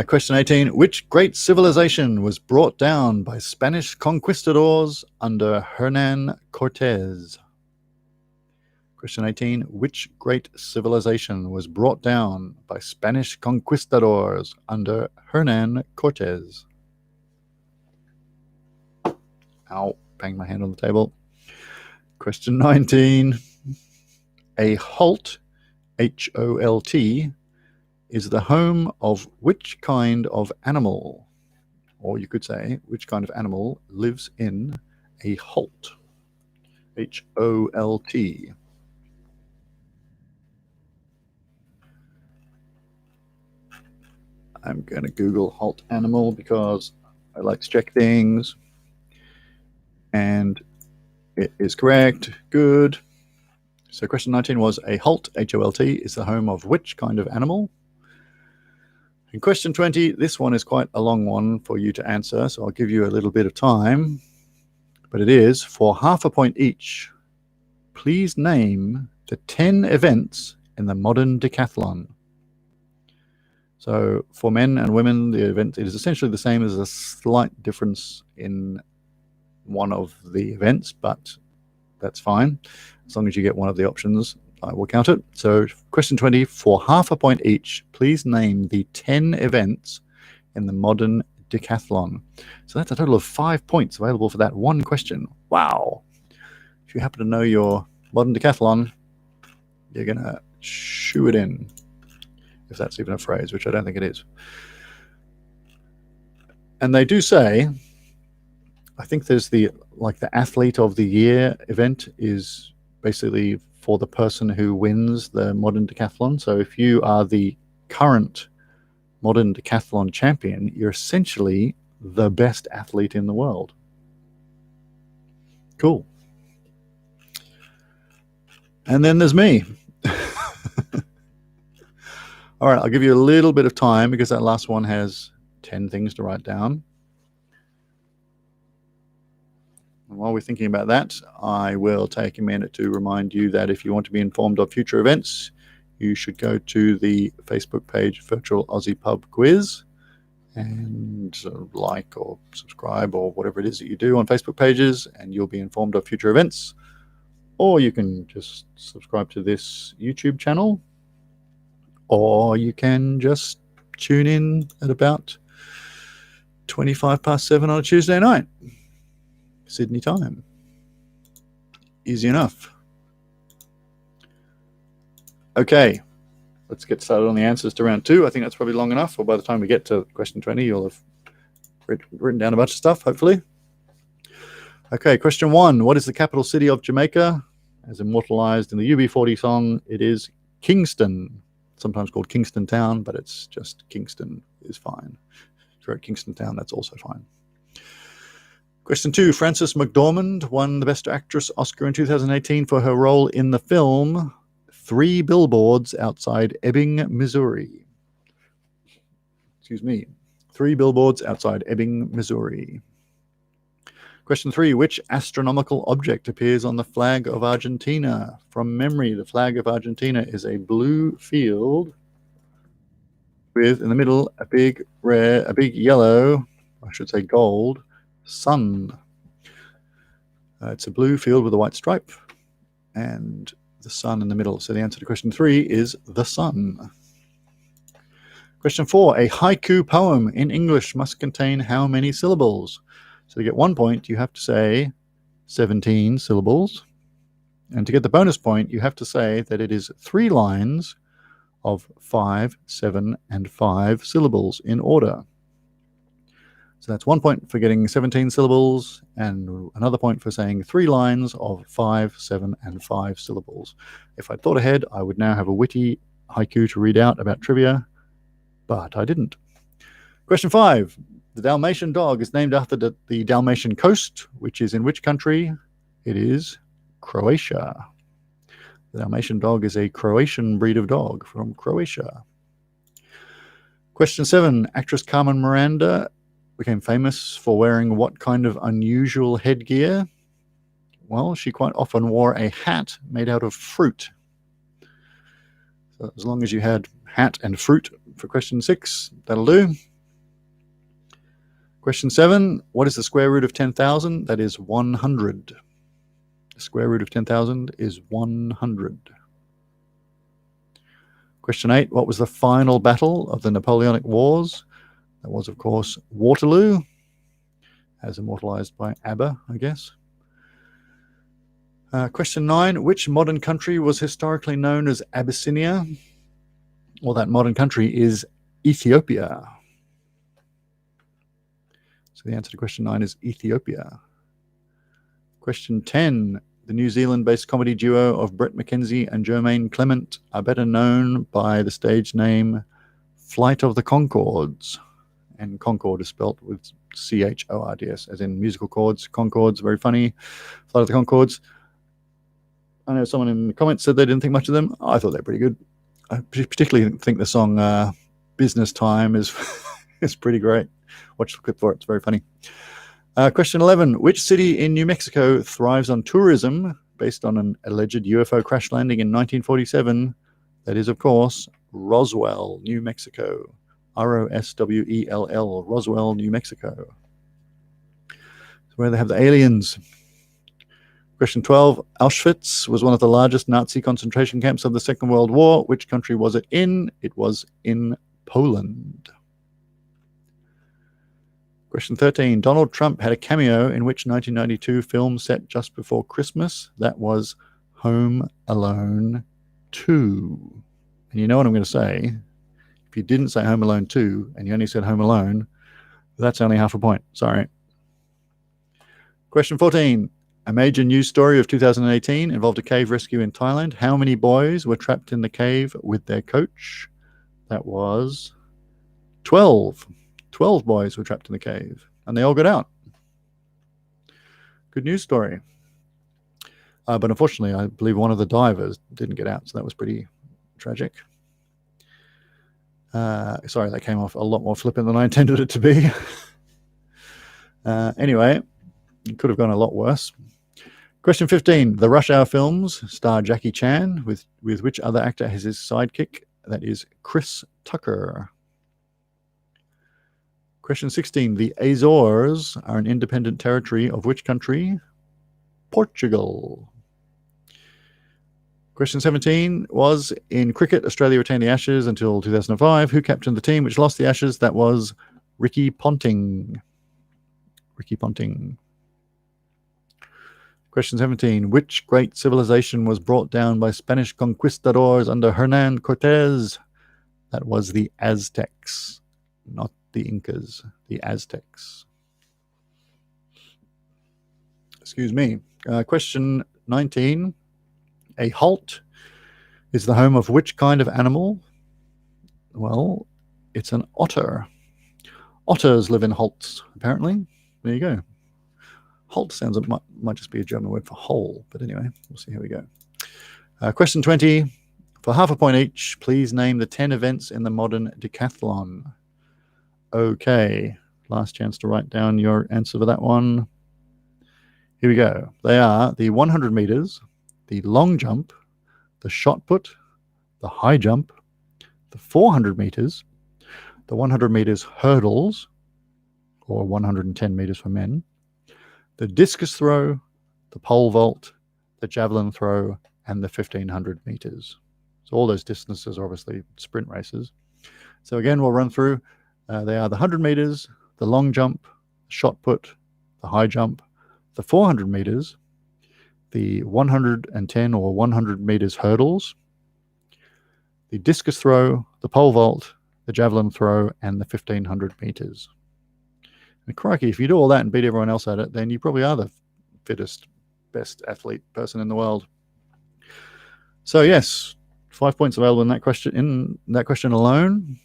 Question 18. Which great civilization was brought down by Spanish conquistadors under Hernan Cortez? Question 18. Which great civilization was brought down by Spanish conquistadors under Hernan Cortez? Ow, banged my hand on the table. Question 19. A holt, H-O-L-T, is the home of which kind of animal? Or you could say, which kind of animal lives in a holt? H-O-L-T. I'm going to Google holt animal because I like to check things. And it is correct. Good. So question 19 was a holt, H-O-L-T, is the home of which kind of animal? And question 20, this one is quite a long one for you to answer, so I'll give you a little bit of time. But it is, for half a point each, please name the 10 events in the modern decathlon. So for men and women, the event is essentially the same. As a slight difference in one of the events, but that's fine. As long as you get one of the options, I will count it. So question 20, for half a point each, please name the 10 events in the modern decathlon. So that's a total of 5 points available for that one question. Wow. If you happen to know your modern decathlon, you're going to shoo it in, if that's even a phrase, which I don't think it is. And they do say, I think there's the athlete of the year event is basically for the person who wins the modern decathlon. So if you are the current modern decathlon champion, you're essentially the best athlete in the world. Cool. And then there's me. All right, I'll give you a little bit of time because that last one has 10 things to write down. And while we're thinking about that, I will take a minute to remind you that if you want to be informed of future events, you should go to the Facebook page Virtual Aussie Pub Quiz and like or subscribe or whatever it is that you do on Facebook pages, and you'll be informed of future events. Or you can just subscribe to this YouTube channel, or you can just tune in at about 7:25 on a Tuesday night, Sydney time. Easy enough. Okay, let's get started on the answers to round 2. I think that's probably long enough, or by the time we get to question 20, you'll have written down a bunch of stuff, hopefully. Okay, question 1. What is the capital city of Jamaica? As immortalized in the UB40 song, it is Kingston. Sometimes called Kingston Town, but it's just Kingston is fine. If you're at Kingston Town, that's also fine. Question 2. Frances McDormand won the Best Actress Oscar in 2018 for her role in the film 3 Billboards Outside Ebbing, Missouri. Excuse me. 3 Billboards Outside Ebbing, Missouri. Question 3. Which astronomical object appears on the flag of Argentina? From memory, the flag of Argentina is a blue field with, in the middle, a big yellow, I should say gold, sun. It's a blue field with a white stripe and the sun in the middle. So the answer to question 3 is the sun. Question 4. A haiku poem in English must contain how many syllables? So to get 1 point, you have to say 17 syllables. And to get the bonus point, you have to say that it is 3 lines of 5, 7, and 5 syllables in order. So that's 1 point for getting 17 syllables and another point for saying 3 lines of 5, 7, and 5 syllables. If I'd thought ahead, I would now have a witty haiku to read out about trivia, but I didn't. Question 5. The Dalmatian dog is named after the Dalmatian coast, which is in which country? It is Croatia. The Dalmatian dog is a Croatian breed of dog from Croatia. Question 7. Actress Carmen Miranda became famous for wearing what kind of unusual headgear? Well, she quite often wore a hat made out of fruit. So as long as you had hat and fruit for question 6, that'll do. Question 7, what is the square root of 10,000? That is 100. The square root of 10,000 is 100. Question 8, what was the final battle of the Napoleonic Wars? That was, of course, Waterloo, as immortalized by ABBA, I guess. Question 9, which modern country was historically known as Abyssinia? Well, that modern country is Ethiopia. So the answer to question 9 is Ethiopia. Question 10, the New Zealand-based comedy duo of Brett McKenzie and Jermaine Clement are better known by the stage name Flight of the Conchords. And Concord is spelt with C-H-O-R-D-S, as in musical chords. Concords, very funny. Flight of the Conchords. I know someone in the comments said they didn't think much of them. I thought they're pretty good. I particularly think the song Business Time is is pretty great. Watch the clip for it. It's very funny. Question 11. Which city in New Mexico thrives on tourism based on an alleged UFO crash landing in 1947? That is, of course, Roswell, New Mexico. R-O-S-W-E-L-L, Roswell, New Mexico. It's where they have the aliens. Question 12. Auschwitz was one of the largest Nazi concentration camps of the Second World War. Which country was it in? It was in Poland. Question 13. Donald Trump had a cameo in which 1992 film set just before Christmas? That was Home Alone 2. And you know what I'm going to say? If you didn't say Home Alone 2 and you only said Home Alone, that's only half a point. Sorry. Question 14. A major news story of 2018 involved a cave rescue in Thailand. How many boys were trapped in the cave with their coach? That was 12. 12 boys were trapped in the cave, and they all got out. Good news story. But unfortunately, I believe one of the divers didn't get out, so that was pretty tragic. Sorry, that came off a lot more flippant than I intended it to be. Anyway, it could have gone a lot worse. Question 15. The Rush Hour films star Jackie Chan with which other actor has his sidekick? That is Chris Tucker. Question 16. The Azores are an independent territory of which country? Portugal. Question 17 was, in cricket, Australia retained the Ashes until 2005. Who captained the team which lost the Ashes? That was Ricky Ponting. Ricky Ponting. Question 17. Which great civilization was brought down by Spanish conquistadors under Hernan Cortez? That was the Aztecs, not the Incas, the Aztecs. Excuse me. Question 19. A halt is the home of which kind of animal? Well, it's an otter. Otters live in halts, apparently. There you go. Halt sounds like might just be a German word for hole, but anyway, we'll see how we go. Question 20. For half a point each, please name the 10 events in the modern decathlon. Okay, last chance to write down your answer for that one. Here we go. They are the 100 meters, the long jump, the shot put, the high jump, the 400 meters, the 100 meters hurdles, or 110 meters for men, the discus throw, the pole vault, the javelin throw, and the 1500 meters. So all those distances are obviously sprint races. So again, we'll run through. They are the 100 meters, the long jump, the shot put, the high jump, the 400 meters, the 110 or 100 meters hurdles, the discus throw, the pole vault, the javelin throw, and the 1500 meters. And crikey, if you do all that and beat everyone else at it, then you probably are the fittest, best athlete person in the world. So yes, 5 points available in that question alone.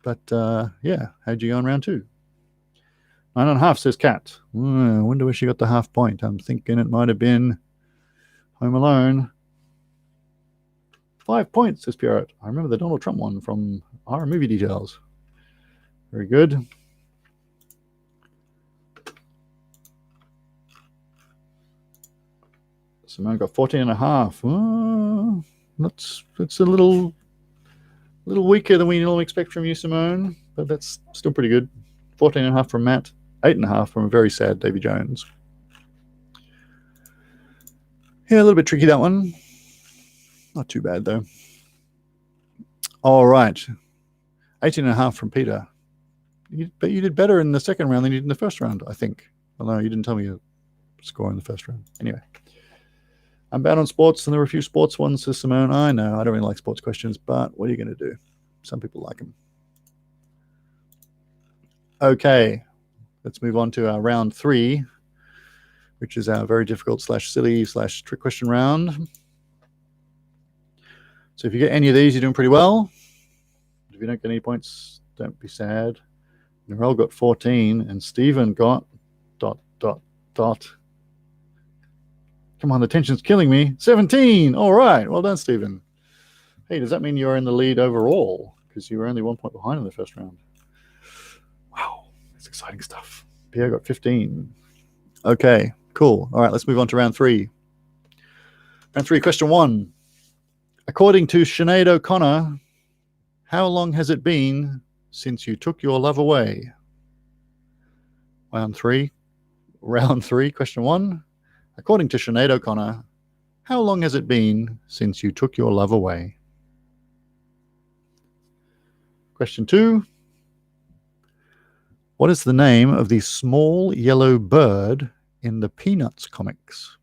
But yeah, how'd you go in round 2? 9.5 says Cat. I wonder where she got the half point. I'm thinking it might have been Home Alone. 5 points says Pierrot. I remember the Donald Trump one from our movie details. Very good. Simone got 14.5. Oh, it's a little weaker than we normally expect from you, Simone, but that's still pretty good. 14.5 from Matt, 8.5 from a very sad Davy Jones. Yeah, a little bit tricky, that one. Not too bad, though. All right. 18.5 from Peter. But you did better in the second round than you did in the first round, I think. Although you didn't tell me your score in the first round. Anyway. I'm bad on sports, and there were a few sports ones, says Simone. I know, I don't really like sports questions, but what are you going to do? Some people like them. Okay, let's move on to our round 3, which is our very difficult / silly / trick question round. So if you get any of these, you're doing pretty well. If you don't get any points, don't be sad. Narelle got 14, and Stephen got ... Come on, the tension's killing me. 17. All right. Well done, Stephen. Hey, does that mean you're in the lead overall? Because you were only 1 point behind in the first round. Wow. That's exciting stuff. Pierre got 15. Okay, cool. All right, let's move on to round 3. Round 3, question 1. According to Sinead O'Connor, how long has it been since you took your love away? Round 3, question 1. According to Sinead O'Connor, how long has it been since you took your love away? Question 2. What is the name of the small yellow bird in the Peanuts comics?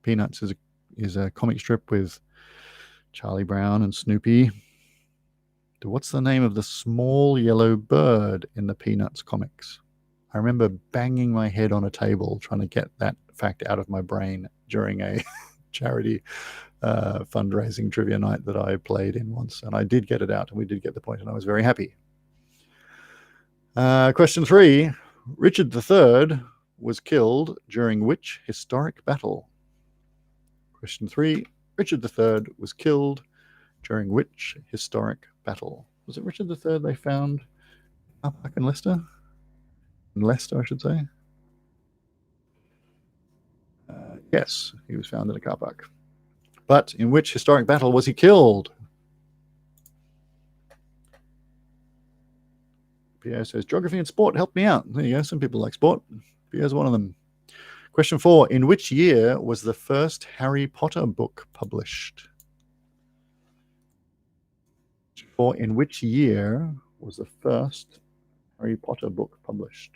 Peanuts is a comic strip with Charlie Brown and Snoopy. What's the name of the small yellow bird in the Peanuts comics? I remember banging my head on a table trying to get that fact out of my brain during a charity fundraising trivia night that I played in once. And I did get it out, and we did get the point, and I was very happy. Question 3. Richard III was killed during which historic battle? Question 3. Richard III was killed during which historic battle? Was it Richard III they found up in Leicester? In Leicester, I should say. Yes, he was found in a car park. But in which historic battle was he killed? Pierre says, geography and sport, help me out. There you go, some people like sport. Pierre's one of them. Question 4. In which year was the first Harry Potter book published? In which year was the first Harry Potter book published?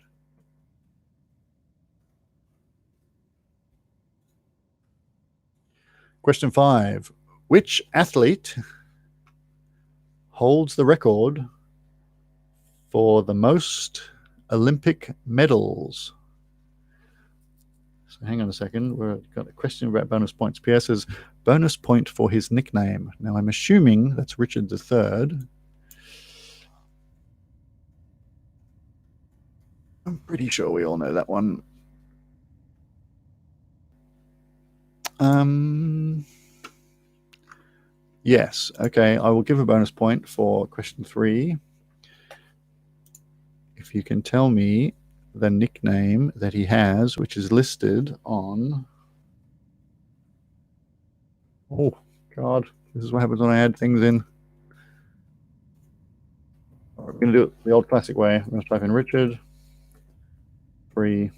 Question 5. Which athlete holds the record for the most Olympic medals? So hang on a second. We've got a question about bonus points. Pierre says, bonus point for his nickname. Now, I'm assuming that's Richard III. I'm pretty sure we all know that one. Yes. Okay. I will give a bonus point for question 3 if you can tell me the nickname that he has, which is listed on... Oh, God. This is what happens when I add things in. All right, we're going to do it the old classic way. I'm going to type in Richard 3.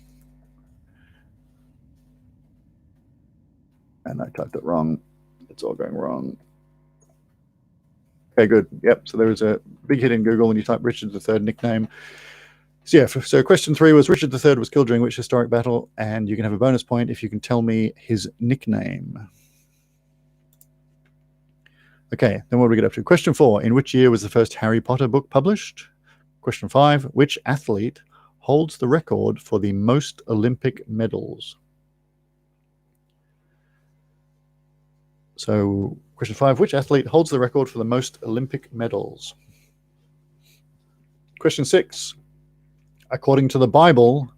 And I typed it wrong. It's all going wrong. Okay, good. Yep. So there was a big hit in Google when you type Richard III nickname. So yeah, so question 3 was Richard III was killed during which historic battle? And you can have a bonus point if you can tell me his nickname. Okay, then what do we get up to? Question 4. In which year was the first Harry Potter book published? Question 5. Which athlete holds the record for the most Olympic medals? So, question 5, which athlete holds the record for the most Olympic medals? Question 6, according to the Bible,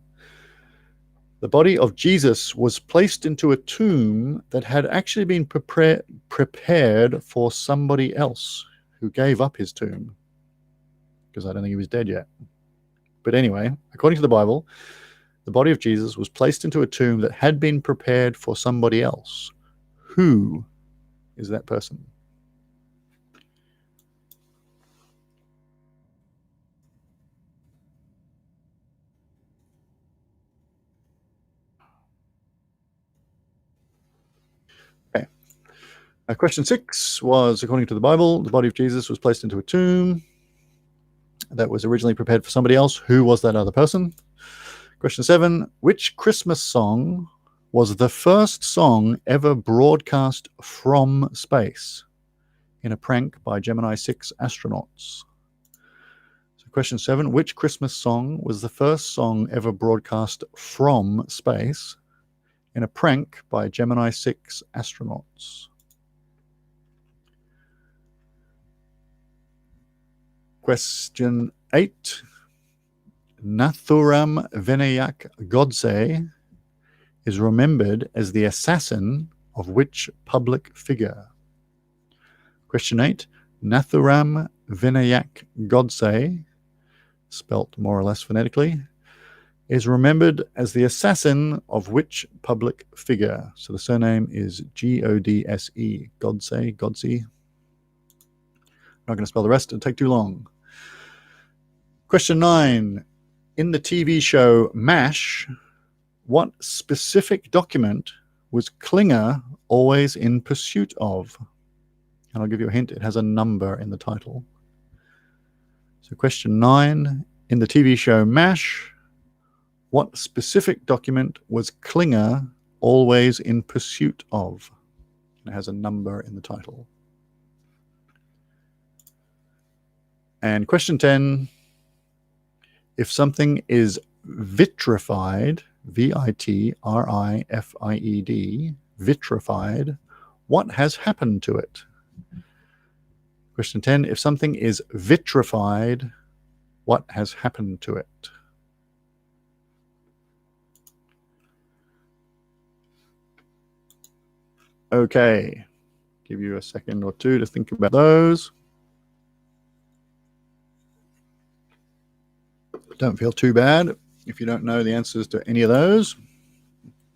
the body of Jesus was placed into a tomb that had actually been prepared for somebody else who gave up his tomb, because I don't think he was dead yet. But anyway, according to the Bible, the body of Jesus was placed into a tomb that had been prepared for somebody else. Who is that person? Okay. Question 6 was, according to the Bible, the body of Jesus was placed into a tomb that was originally prepared for somebody else. Who was that other person? Question 7, which Christmas song was the first song ever broadcast from space in a prank by Gemini 6 astronauts? So question 7, which Christmas song was the first song ever broadcast from space in a prank by Gemini 6 astronauts? Question 8, Nathuram Vinayak Godse is remembered as the assassin of which public figure? Question 8, Nathuram Vinayak Godse, spelt more or less phonetically, is remembered as the assassin of which public figure? So the surname is Godse, Godse. I'm not going to spell the rest, it'll take too long. Question 9, in the TV show MASH, what specific document was Klinger always in pursuit of? And I'll give you a hint, it has a number in the title. So question 9, in the TV show MASH, what specific document was Klinger always in pursuit of? It has a number in the title. And question 10, if something is vitrified, V-I-T-R-I-F-I-E-D, vitrified, what has happened to it? Question 10, if something is vitrified, what has happened to it? Okay, give you a second or two to think about those. Don't feel too bad if you don't know the answers to any of those.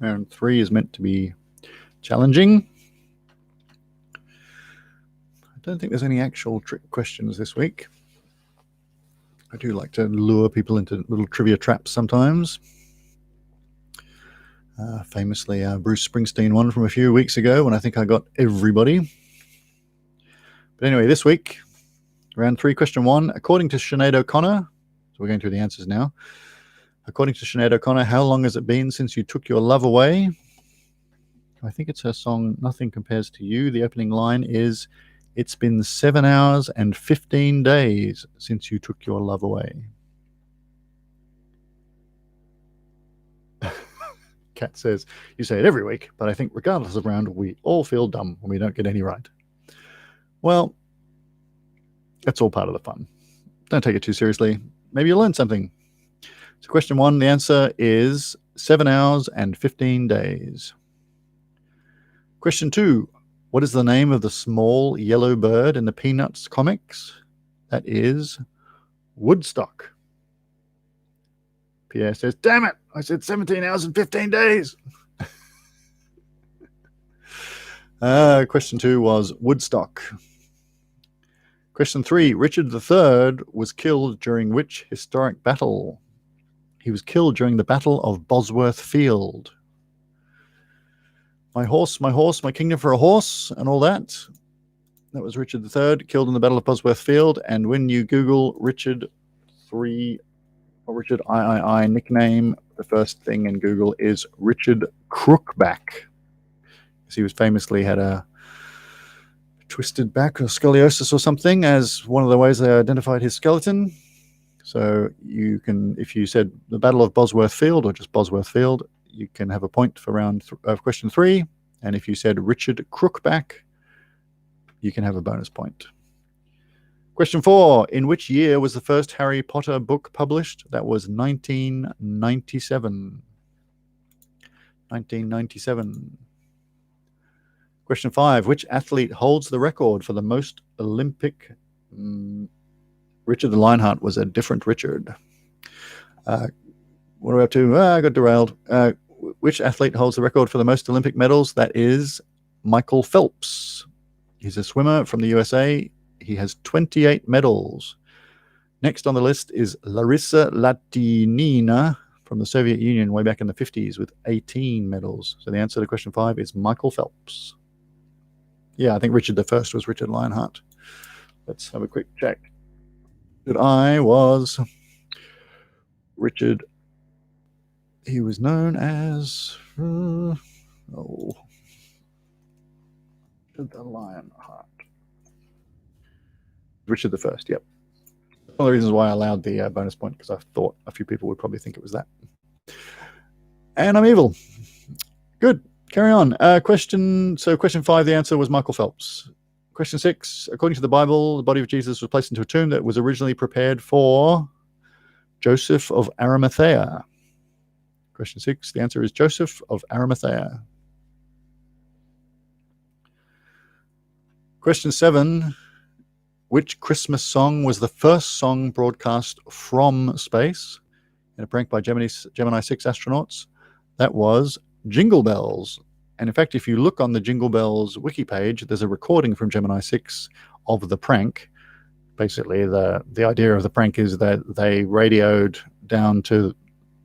Round 3 is meant to be challenging. I don't think there's any actual trick questions this week. I do like to lure people into little trivia traps sometimes. Famously, Bruce Springsteen one from a few weeks ago when I think I got everybody. But anyway, this week, round 3, question 1, according to Sinead O'Connor, so we're going through the answers now. According to Sinead O'Connor, how long has it been since you took your love away? I think it's her song, Nothing Compares to You. The opening line is, it's been 7 hours and 15 days since you took your love away. Kat says, you say it every week, but I think regardless of round, we all feel dumb when we don't get any right. Well, that's all part of the fun. Don't take it too seriously. Maybe you'll learn something. So question 1, the answer is 7 hours and 15 days. Question 2, what is the name of the small yellow bird in the Peanuts comics? That is Woodstock. Pierre says, damn it, I said 17 hours and 15 days. Question 2 was Woodstock. Question 3, Richard III was killed during which historic battle? He was killed during the Battle of Bosworth Field. My horse, my kingdom for a horse, and all that. That was Richard III, killed in the Battle of Bosworth Field. And when you Google Richard III or Richard III nickname, the first thing in Google is Richard Crookback. Because he was famously had a twisted back or scoliosis or something as one of the ways they identified his skeleton. So you can, if you said the Battle of Bosworth Field or just Bosworth Field, you can have a point for question 3. And if you said Richard Crookback, you can have a bonus point. Question 4, in which year was the first Harry Potter book published? That was 1997. 1997. Question 5, which athlete holds the record for the most Olympic... Richard the Lionheart was a different Richard. What are we up to? I got derailed. Which athlete holds the record for the most Olympic medals? That is Michael Phelps. He's a swimmer from the USA. He has 28 medals. Next on the list is Larissa Latynina from the Soviet Union way back in the 50s with 18 medals. So the answer to question 5 is Michael Phelps. Yeah, I think Richard I was Richard Lionheart. Let's have a quick check. That I was Richard. He was known as Richard the Lionheart. Richard I, yep. One of the reasons why I allowed the bonus point, because I thought a few people would probably think it was that. And I'm evil. Good. Carry on. Question 5, the answer was Michael Phelps. Question 6, according to the Bible, the body of Jesus was placed into a tomb that was originally prepared for Joseph of Arimathea. Question 6, the answer is Joseph of Arimathea. Question 7, which Christmas song was the first song broadcast from space in a prank by Gemini 6 astronauts? That was Jingle Bells. And in fact, if you look on the Jingle Bells wiki page, there's a recording from Gemini 6 of the prank. Basically, the idea of the prank is that they radioed down to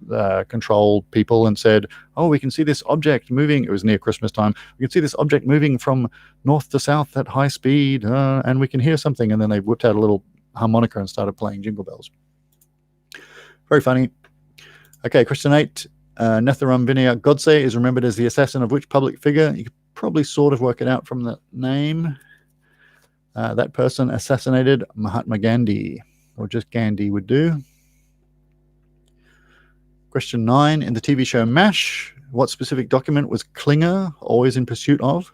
the control people and said, oh, we can see this object moving. It was near Christmas time. We can see this object moving from north to south at high speed, and we can hear something. And then they whipped out a little harmonica and started playing Jingle Bells. Very funny. Okay, question 8. Netharam Vinaya Godse is remembered as the assassin of which public figure? You could probably sort of work it out from the name. That person assassinated Mahatma Gandhi, or just Gandhi would do. Question 9, in the TV show MASH, what specific document was Klinger always in pursuit of?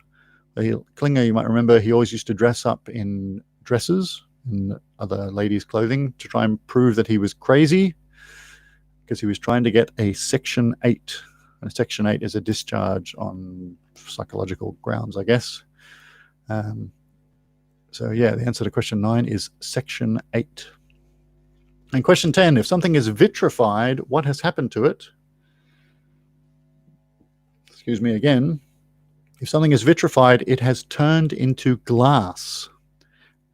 Klinger, you might remember, he always used to dress up in dresses and other ladies' clothing to try and prove that he was crazy, because he was trying to get a Section 8. And Section 8 is a discharge on psychological grounds, I guess. So yeah, the answer to question 9 is Section 8. And question 10, if something is vitrified, what has happened to it? Excuse me again. If something is vitrified, it has turned into glass,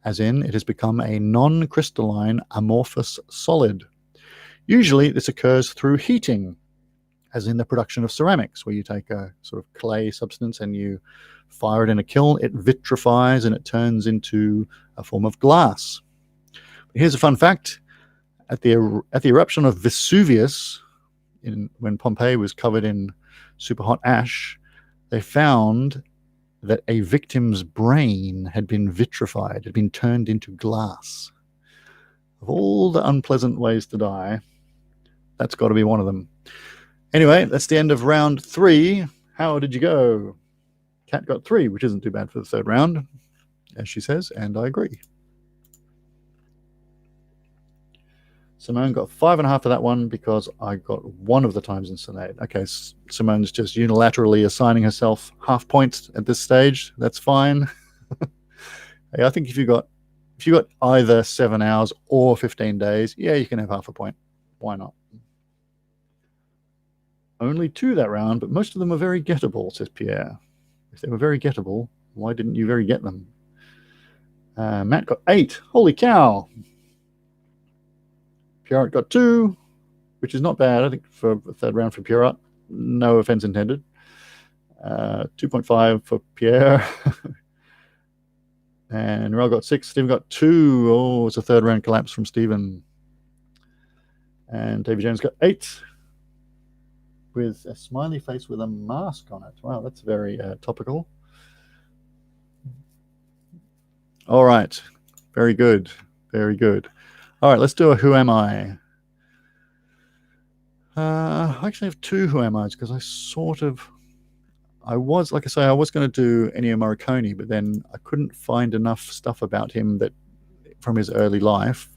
as in it has become a non-crystalline amorphous solid. Usually this occurs through heating, as in the production of ceramics, where you take a sort of clay substance and you fire it in a kiln, it vitrifies and it turns into a form of glass. But here's a fun fact. At the eruption of Vesuvius, when Pompeii was covered in super hot ash, they found that a victim's brain had been vitrified, had been turned into glass. Of all the unpleasant ways to die, that's got to be one of them. Anyway, that's the end of round 3. How did you go? Kat got 3, which isn't too bad for the third round, as she says, and I agree. Simone got 5.5 for that one because I got one of the times in Sinead. Okay, Simone's just unilaterally assigning herself half points at this stage. That's fine. Hey, I think if you got either 7 hours or 15 days, yeah, you can have half a point. Why not? Only 2 that round, but most of them are very gettable, says Pierre. If they were very gettable, why didn't you very get them? Matt got 8. Holy cow! Pierrot got 2, which is not bad, I think, for the third round for Pierrot. No offense intended. 2.5 for Pierre. And Noel got 6. Stephen got 2. Oh, it's a third round collapse from Stephen. And Davy Jones got 8 with a smiley face with a mask on it. Wow, that's very topical. All right. Very good. Very good. All right, let's do a Who Am I? I actually have 2 Who Am I's because I was going to do Ennio Morricone, but then I couldn't find enough stuff about him that from his early life.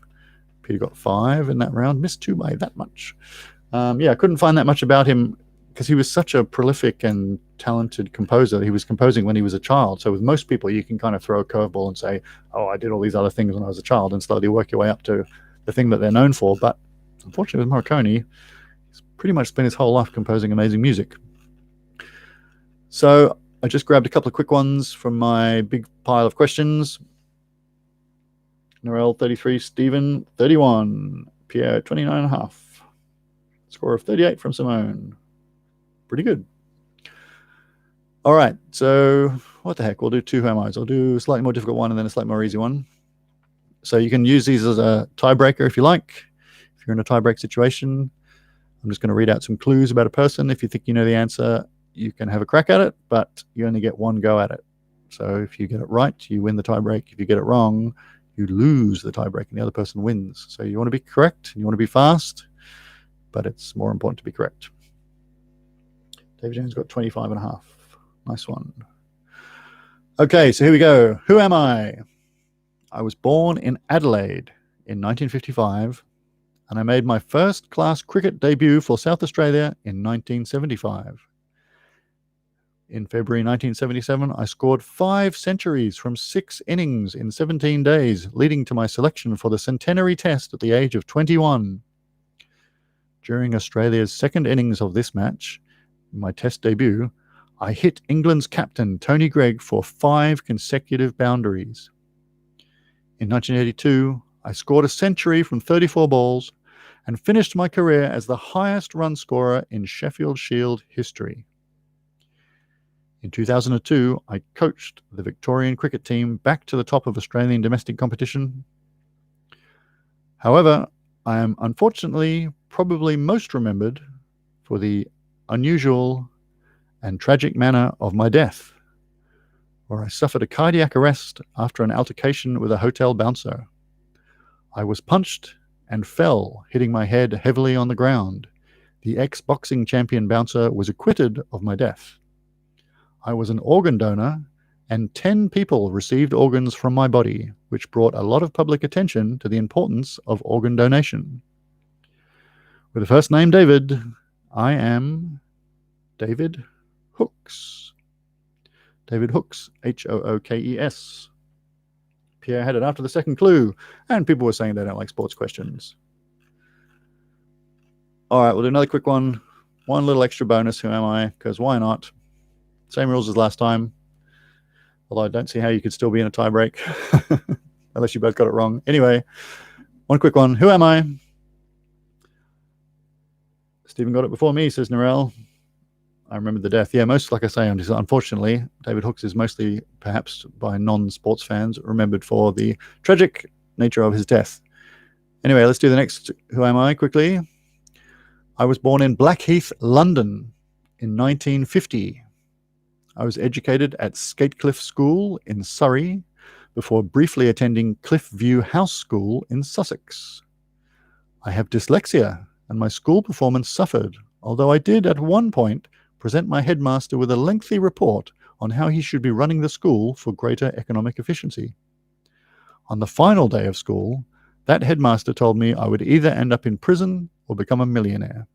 Peter got 5 in that round, missed 2 by that much. I couldn't find that much about him because he was such a prolific and talented composer. He was composing when he was a child. So with most people, you can kind of throw a curveball and say, oh, I did all these other things when I was a child, and slowly work your way up to the thing that they're known for. But unfortunately with Morricone, he's pretty much spent his whole life composing amazing music. So I just grabbed a couple of quick ones from my big pile of questions. Norel 33, Stephen 31, Pierre 29.5. Score of 38 from Simone. Pretty good. All right, so what the heck? We'll do two who am I's. I'll do a slightly more difficult one and then a slightly more easy one. So you can use these as a tiebreaker if you like. If you're in a tiebreak situation, I'm just going to read out some clues about a person. If you think you know the answer, you can have a crack at it, but you only get one go at it. So if you get it right, you win the tiebreak. If you get it wrong, you lose the tiebreak and the other person wins. So you want to be correct, and you want to be fast, but it's more important to be correct. David Jones got 25.5. Nice one. Okay, so here we go. Who am I? I was born in Adelaide in 1955, and I made my first-class cricket debut for South Australia in 1975. In February 1977, I scored 5 centuries from 6 innings in 17 days, leading to my selection for the Centenary Test at the age of 21. During Australia's second innings of this match, my Test debut, I hit England's captain, Tony Greig, for 5 consecutive boundaries. In 1982, I scored a century from 34 balls and finished my career as the highest run scorer in Sheffield Shield history. In 2002, I coached the Victorian cricket team back to the top of Australian domestic competition. However, I am unfortunately probably most remembered for the unusual and tragic manner of my death, where I suffered a cardiac arrest after an altercation with a hotel bouncer. I was punched and fell, hitting my head heavily on the ground. The ex-boxing champion bouncer was acquitted of my death. I was an organ donor, and 10 people received organs from my body, which brought a lot of public attention to the importance of organ donation. With the first name David, I am David Hookes. David Hookes, Hookes. Pierre had it after the second clue, and people were saying they don't like sports questions. All right, we'll do another quick one. One little extra bonus, who am I? Because why not? Same rules as last time. Although I don't see how you could still be in a tie break, unless you both got it wrong. Anyway, one quick one. Who am I? Stephen got it before me, says Norel. I remember the death. Yeah, most, like I say, unfortunately, David Hookes is mostly, perhaps by non-sports fans, remembered for the tragic nature of his death. Anyway, let's do the next who am I quickly. I was born in Blackheath, London in 1950. I was educated at Skatecliff School in Surrey before briefly attending Cliffview House School in Sussex. I have dyslexia, and my school performance suffered, although I did at one point present my headmaster with a lengthy report on how he should be running the school for greater economic efficiency. On the final day of school, that headmaster told me I would either end up in prison or become a millionaire.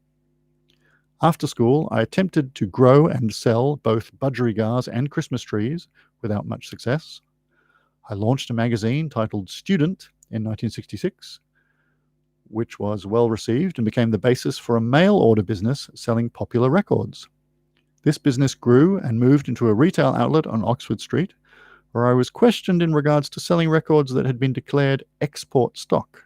After school, I attempted to grow and sell both budgerigars and Christmas trees without much success. I launched a magazine titled Student in 1966, which was well received and became the basis for a mail order business selling popular records. This business grew and moved into a retail outlet on Oxford Street, where I was questioned in regards to selling records that had been declared export stock.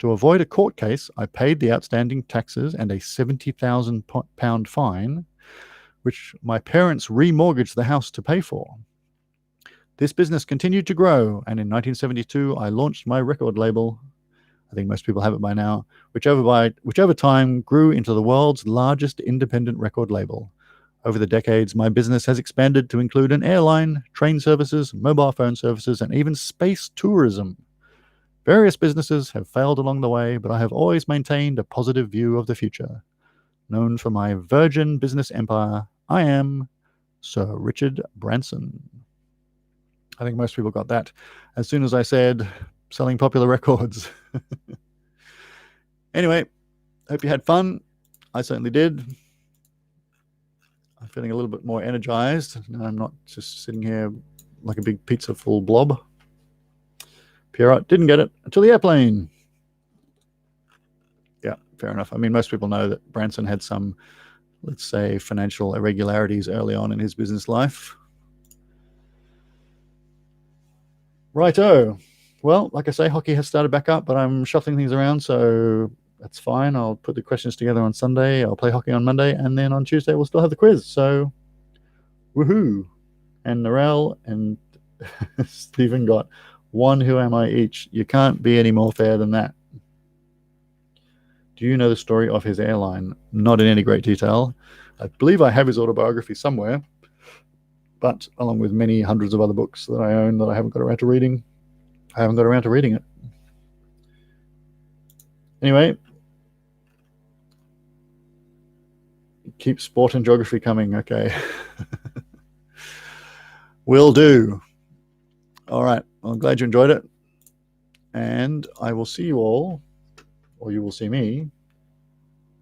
To avoid a court case, I paid the outstanding taxes and a £70,000 fine, which my parents remortgaged the house to pay for. This business continued to grow, and in 1972 I launched my record label. I think most people have it by now, which over time grew into the world's largest independent record label. Over the decades, my business has expanded to include an airline, train services, mobile phone services, and even space tourism. Various businesses have failed along the way, but I have always maintained a positive view of the future. Known for my virgin business empire, I am Sir Richard Branson. I think most people got that as soon as I said selling popular records. Anyway, hope you had fun. I certainly did. I'm feeling a little bit more energized. Now I'm not just sitting here like a big pizza full blob. Pierre didn't get it until the airplane. Yeah, fair enough. I mean, most people know that Branson had some, let's say, financial irregularities early on in his business life. Righto. Well, like I say, hockey has started back up, but I'm shuffling things around, so that's fine. I'll put the questions together on Sunday. I'll play hockey on Monday, and then on Tuesday we'll still have the quiz. So, woohoo! And Narelle and Stephen got one Who Am I each. You can't be any more fair than that. Do you know the story of his airline? Not in any great detail. I believe I have his autobiography somewhere, but along with many hundreds of other books that I own that I haven't got around to reading, it. Anyway, keep sport and geography coming. Okay. Will do. All right. Well, I'm glad you enjoyed it. And I will see you all, or you will see me.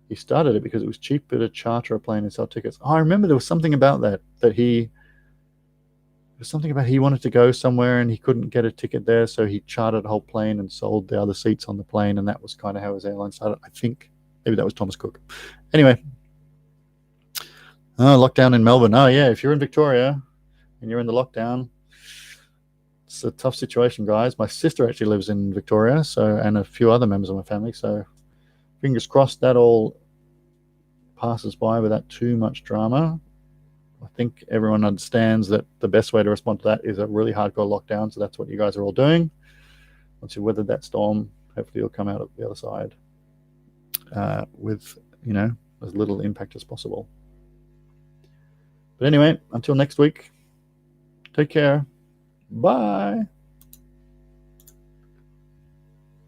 He started it because it was cheaper to charter a plane and sell tickets. Oh, I remember there was something about that he wanted to go somewhere and he couldn't get a ticket there, so he chartered a whole plane and sold the other seats on the plane, and that was kind of how his airline started. I think maybe that was Thomas Cook. Anyway, lockdown in Melbourne. Oh yeah, if you're in Victoria and you're in the lockdown, it's a tough situation, guys. My sister actually lives in Victoria, so, and a few other members of my family, so fingers crossed that all passes by without too much drama. I think everyone understands that the best way to respond to that is a really hardcore lockdown, so that's what you guys are all doing. Once you've weathered that storm, hopefully you'll come out of the other side with, as little impact as possible. But anyway, until next week, take care. Bye.